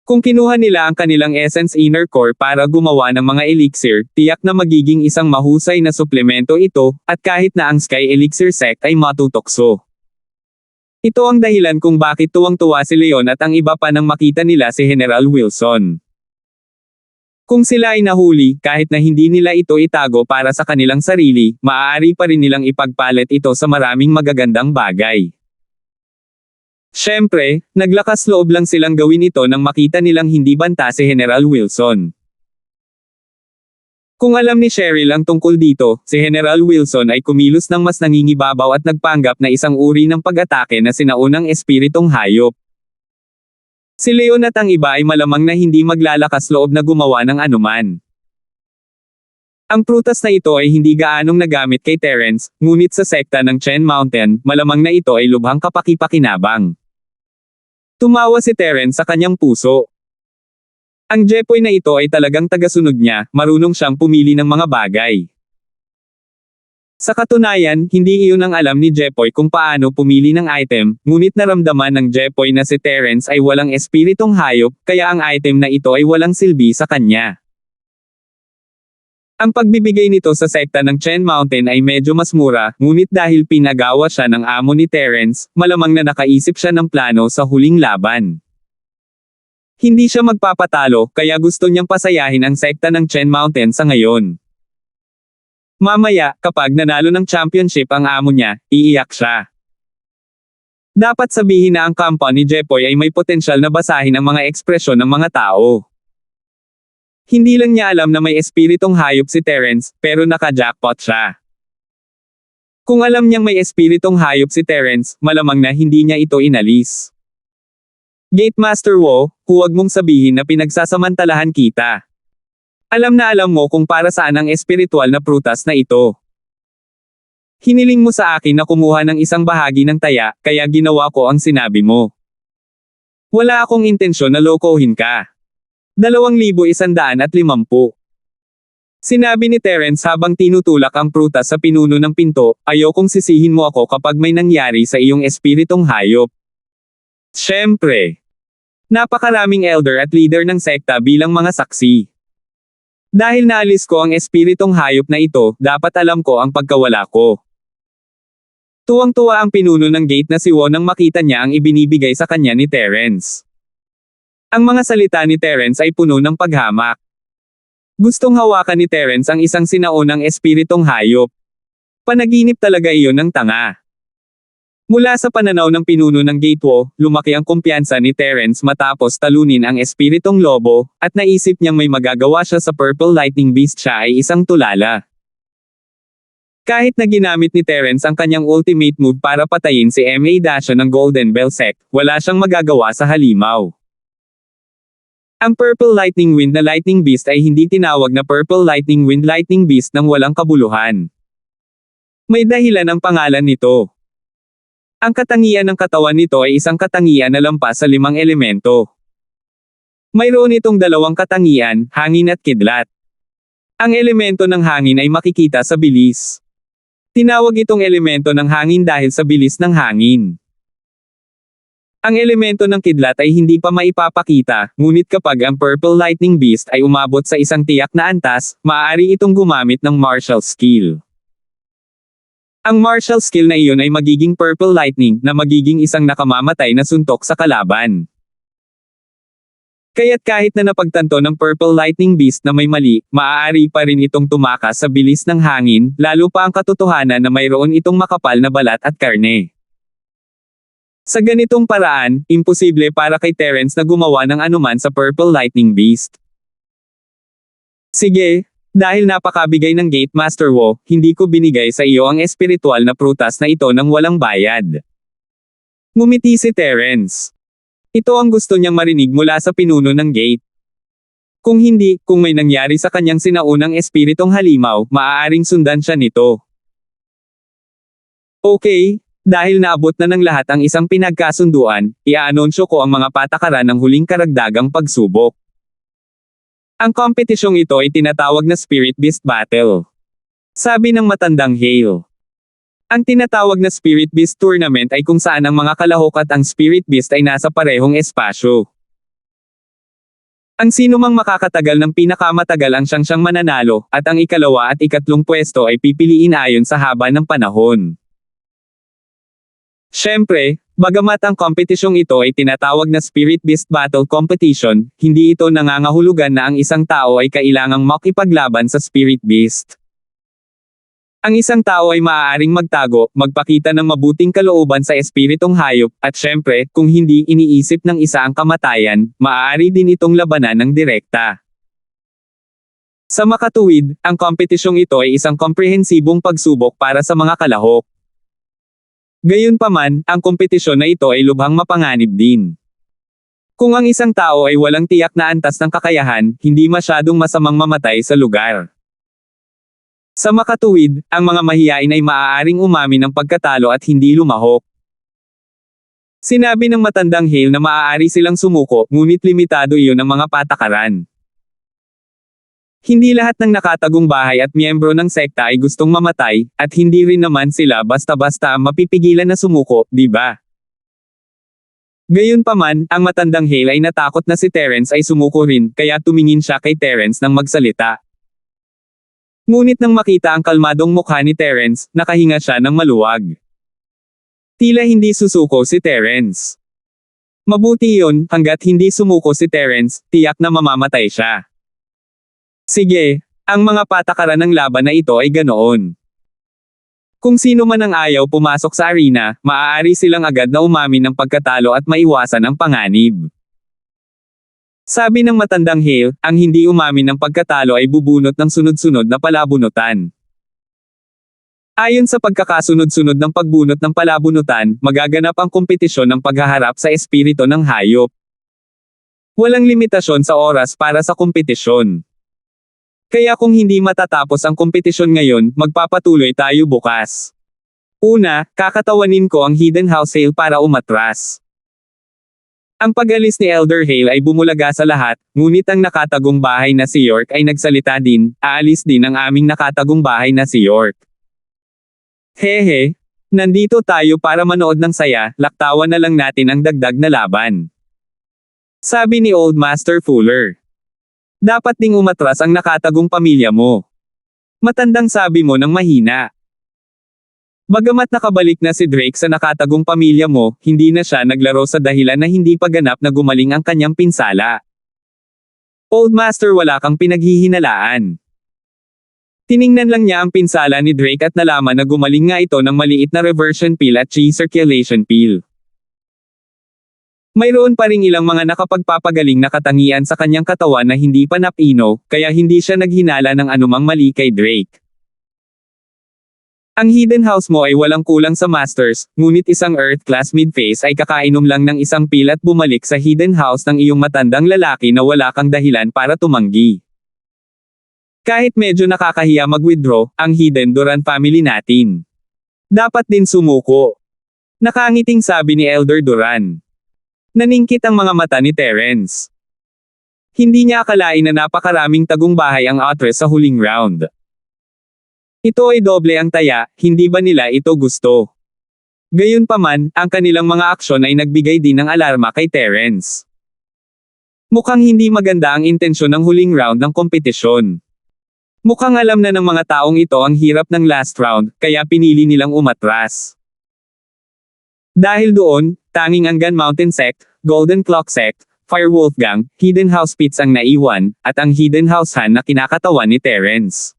Kung kinuha nila ang kanilang essence inner core para gumawa ng mga elixir, tiyak na magiging isang mahusay na suplemento ito, at kahit na ang Sky Elixir sect ay matutokso. Ito ang dahilan kung bakit tuwang-tuwa si Leon at ang iba pa nang makita nila si General Wilson. Kung sila ay nahuli, kahit na hindi nila ito itago para sa kanilang sarili, maaari pa rin nilang ipagpalit ito sa maraming magagandang bagay. Siyempre, naglakas loob lang silang gawin ito nang makita nilang hindi banta si General Wilson. Kung alam ni Cheryl ang tungkol dito, si General Wilson ay kumilos ng mas nangingibabaw at nagpanggap na isang uri ng pag-atake na sinaunang espiritong hayop. Si Leon at ang iba ay malamang na hindi maglalakas loob na gumawa ng anuman. Ang prutas na ito ay hindi gaanong nagamit kay Terence, ngunit sa sekta ng Chen Mountain, malamang na ito ay lubhang kapaki-pakinabang. Tumawa si Terence sa kanyang puso. Ang Jepoy na ito ay talagang tagasunod niya, marunong siyang pumili ng mga bagay. Sa katunayan, hindi iyon ang alam ni Jepoy kung paano pumili ng item, ngunit naramdaman ng Jepoy na si Terence ay walang espiritong hayop, kaya ang item na ito ay walang silbi sa kanya. Ang pagbibigay nito sa sekta ng Chen Mountain ay medyo mas mura, ngunit dahil pinagawa siya ng amo ni Terence, malamang na nakaisip siya ng plano sa huling laban. Hindi siya magpapatalo, kaya gusto niyang pasayahin ang sekta ng Chen Mountain sa ngayon. Mamaya, kapag nanalo ng championship ang amo niya, iiyak siya. Dapat sabihin na ang kampo ni Jepoy ay may potensyal na basahin ang mga ekspresyon ng mga tao. Hindi lang niya alam na may espiritong hayop si Terence, pero naka-jackpot siya. Kung alam niyang may espiritong hayop si Terence, malamang na hindi niya ito inalis. Gate Master Wo, huwag mong sabihin na pinagsasamantalahan kita. Alam na alam mo kung para saan ang espiritual na prutas na ito. Hiniling mo sa akin na kumuha ng isang bahagi ng taya, kaya ginawa ko ang sinabi mo. Wala akong intensyon na lokohin ka. 2,150. Sinabi ni Terence habang tinutulak ang prutas sa pinuno ng pinto, ayokong sisihin mo ako kapag may nangyari sa iyong espiritong hayop. Siyempre. Napakaraming elder at leader ng sekta bilang mga saksi. Dahil naalis ko ang espiritong hayop na ito, dapat alam ko ang pagkawala ko. Tuwang-tuwa ang pinuno ng gate na si Wo nang makita niya ang ibinibigay sa kanya ni Terence. Ang mga salita ni Terence ay puno ng paghamak. Gustong hawakan ni Terence ang isang sinaunang espiritong hayop. Panaginip talaga iyon ng tanga. Mula sa pananaw ng pinuno ng Gate Wo, lumaki ang kumpiyansa ni Terence matapos talunin ang espiritong lobo, at naisip niyang may magagawa siya sa Purple Lightning Beast siya ay isang tulala. Kahit na ginamit ni Terence ang kanyang ultimate move para patayin si M.A. Dasha ng Golden Bell Sect, wala siyang magagawa sa halimaw. Ang Purple Lightning Wind na Lightning Beast ay hindi tinawag na Purple Lightning Wind Lightning Beast nang walang kabuluhan. May dahilan ang pangalan nito. Ang katangian ng katawan nito ay isang katangian na lampas sa 5 elemento. Mayroon itong 2 katangian, hangin at kidlat. Ang elemento ng hangin ay makikita sa bilis. Tinawag itong elemento ng hangin dahil sa bilis ng hangin. Ang elemento ng kidlat ay hindi pa maipapakita, ngunit kapag ang Purple Lightning Beast ay umabot sa isang tiyak na antas, maaari itong gumamit ng martial skill. Ang martial skill na iyon ay magiging Purple Lightning na magiging isang nakamamatay na suntok sa kalaban. Kaya't kahit na napagtanto ng Purple Lightning Beast na may mali, maaari pa rin itong tumakas sa bilis ng hangin, lalo pa ang katotohanan na mayroon itong makapal na balat at karne. Sa ganitong paraan, imposible para kay Terence na gumawa ng anuman sa Purple Lightning Beast. Sige, dahil napakabigay ng Gate Master Wo, hindi ko binigay sa iyo ang espiritual na prutas na ito nang walang bayad. Ngumiti si Terence. Ito ang gusto niyang marinig mula sa pinuno ng gate. Kung hindi, kung may nangyari sa kanyang sinaunang espiritong halimaw, maaaring sundan siya nito. Okay, dahil naabot na ng lahat ang isang pinagkasunduan, i-aanonsyo ko ang mga patakaran ng huling karagdagang pagsubok. Ang kompetisyong ito ay tinatawag na Spirit Beast Battle. Sabi ng matandang Hale. Ang tinatawag na Spirit Beast Tournament ay kung saan ang mga kalahok at ang Spirit Beast ay nasa parehong espasyo. Ang sinumang makakatagal ng pinakamatagal ang siyang mananalo, at ang ikalawa at ikatlong pwesto ay pipiliin ayon sa haba ng panahon. Siyempre, bagamat ang kompetisyong ito ay tinatawag na Spirit Beast Battle Competition, hindi ito nangangahulugan na ang isang tao ay kailangang makipaglaban sa Spirit Beast. Ang isang tao ay maaaring magtago, magpakita ng mabuting kalooban sa espiritong hayop, at syempre, kung hindi iniisip ng isa ang kamatayan, maaari din itong labanan ng direkta. Sa makatuwid, ang kompetisyong ito ay isang komprehensibong pagsubok para sa mga kalahok. Gayunpaman, ang kompetisyon na ito ay lubhang mapanganib din. Kung ang isang tao ay walang tiyak na antas ng kakayahan, hindi masyadong masamang mamatay sa lugar. Sa makatuwid, ang mga mahiyain ay maaaring umamin ng pagkatalo at hindi lumahok. Sinabi ng matandang Hale na maaari silang sumuko, ngunit limitado iyon ng mga patakaran. Hindi lahat ng nakatagong bahay at miyembro ng sekta ay gustong mamatay, at hindi rin naman sila basta-basta mapipigilan na sumuko, di ba? Gayunpaman, ang matandang Hale ay natakot na si Terence ay sumuko rin, kaya tumingin siya kay Terence nang magsalita. Ngunit nang makita ang kalmadong mukha ni Terence, nakahinga siya ng maluwag. Tila hindi susuko si Terence. Mabuti iyon, hanggat hindi sumuko si Terence, tiyak na mamamatay siya. Sige, ang mga patakaran ng laban na ito ay ganoon. Kung sino man ang ayaw pumasok sa arena, maaari silang agad na umamin ng pagkatalo at maiwasan ang panganib. Sabi ng matandang Hale, ang hindi umamin ng pagkatalo ay bubunot ng sunod-sunod na palabunutan. Ayon sa pagkakasunod-sunod ng pagbunot ng palabunutan, magaganap ang kompetisyon ng paghaharap sa espiritu ng hayop. Walang limitasyon sa oras para sa kompetisyon. Kaya kung hindi matatapos ang kompetisyon ngayon, magpapatuloy tayo bukas. Una, kakatawanin ko ang Hidden House Hale para umatras. Ang pag-alis ni Elder Hale ay bumulaga sa lahat, ngunit ang nakatagong bahay na si York ay nagsalita din, aalis din ang aming nakatagong bahay na si York. Hehe, nandito tayo para manood ng saya, laktawan na lang natin ang dagdag na laban. Sabi ni Old Master Fuller. Dapat ding umatras ang nakatagong pamilya mo. Matandang sabi mo ng mahina. Bagamat nakabalik na si Drake sa nakatagong pamilya mo, hindi na siya naglaro sa dahilan na hindi pa ganap na gumaling ang kanyang pinsala. Old Master, wala kang pinaghihinalaan. Tiningnan lang niya ang pinsala ni Drake at nalaman na gumaling nga ito ng maliit na reversion pill at circulation pill. Mayroon pa ring ilang mga nakapagpapagaling na katangian sa kanyang katawan na hindi pa napino, kaya hindi siya naghinala ng anumang mali kay Drake. Ang Hidden House mo ay walang kulang sa Masters, ngunit isang Earth Class Mid-Phase ay kakainom lang ng isang pill at bumalik sa Hidden House ng iyong matandang lalaki na wala kang dahilan para tumanggi. Kahit medyo nakakahiya mag-withdraw, ang Hidden Duran family natin. Dapat din sumuko. Nakangiting sabi ni Elder Duran. Naningkit ang mga mata ni Terence. Hindi niya akalain na napakaraming tagong bahay ang Atres sa huling round. Ito ay doble ang taya, hindi ba nila ito gusto? Gayunpaman, ang kanilang mga aksyon ay nagbigay din ng alarma kay Terence. Mukhang hindi maganda ang intensyon ng huling round ng kompetisyon. Mukhang alam na ng mga taong ito ang hirap ng last round, kaya pinili nilang umatras. Dahil doon, tanging Angan Mountain Sect, Golden Clock Sect, Firewolf Gang, Hidden House Pits ang naiwan, at ang Hidden House Han na kinakatawan ni Terence.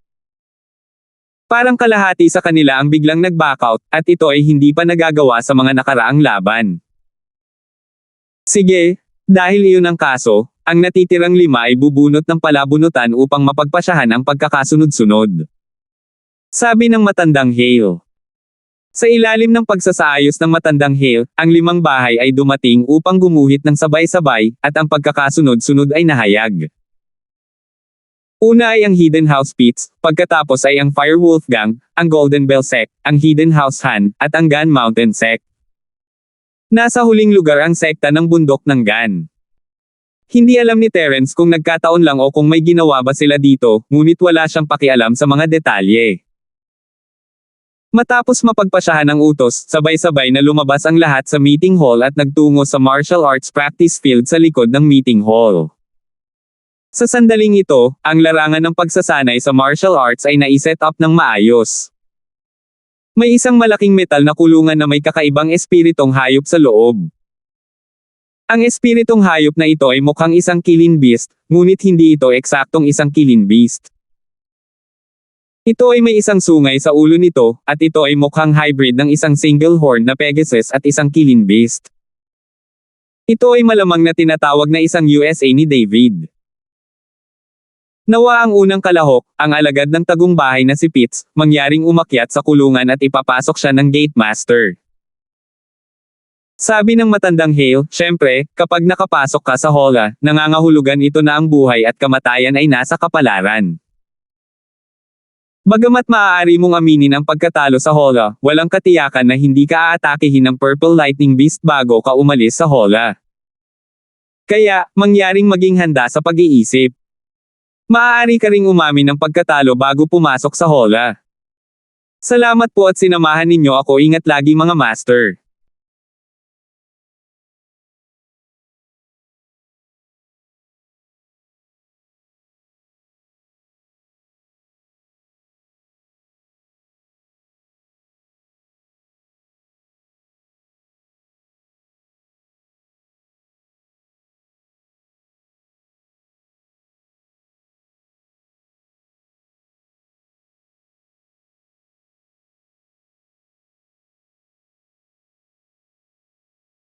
Parang kalahati sa kanila ang biglang nag-backout, at ito ay hindi pa nagagawa sa mga nakaraang laban. Sige, dahil iyon ang kaso, ang natitirang 5 ay bubunot ng palabunutan upang mapagpasyahan ang pagkakasunod-sunod. Sabi ng matandang Hale. Sa ilalim ng pagsasaayos ng matandang Hale, ang 5 bahay ay dumating upang gumuhit ng sabay-sabay, at ang pagkakasunod-sunod ay nahayag. Una ay ang Hidden House Pits, pagkatapos ay ang Firewolf Gang, ang Golden Bell Sect, ang Hidden House Han, at ang Gun Mountain Sect. Nasa huling lugar ang sekta ng bundok ng Gun. Hindi alam ni Terence kung nagkataon lang o kung may ginawa ba sila dito, ngunit wala siyang pakialam sa mga detalye. Matapos mapagpasyahan ang utos, sabay-sabay na lumabas ang lahat sa meeting hall at nagtungo sa martial arts practice field sa likod ng meeting hall. Sa sandaling ito, ang larangan ng pagsasanay sa martial arts ay naiset up ng maayos. May isang malaking metal na kulungan na may kakaibang espiritong hayop sa loob. Ang espiritong hayop na ito ay mukhang isang killing beast, ngunit hindi ito eksaktong isang killing beast. Ito ay may isang sungay sa ulo nito, at ito ay mukhang hybrid ng isang single horn na Pegasus at isang killing beast. Ito ay malamang na tinatawag na isang USA ni David. Nawa ang unang kalahok, ang alagad ng tagumpay na si Pitts, mangyaring umakyat sa kulungan at ipapasok siya ng gate master. Sabi ng matandang Hale, syempre, kapag nakapasok ka sa hola, nangangahulugan ito na ang buhay at kamatayan ay nasa kapalaran. Bagamat maaari mong aminin ang pagkatalo sa hola, walang katiyakan na hindi ka aatakihin ng Purple Lightning Beast bago ka umalis sa hola. Kaya, mangyaring maging handa sa pag-iisip. Maaari ka ring umamin ng pagkatalo bago pumasok sa hola. Salamat po at sinamahan ninyo ako, ingat lagi mga master.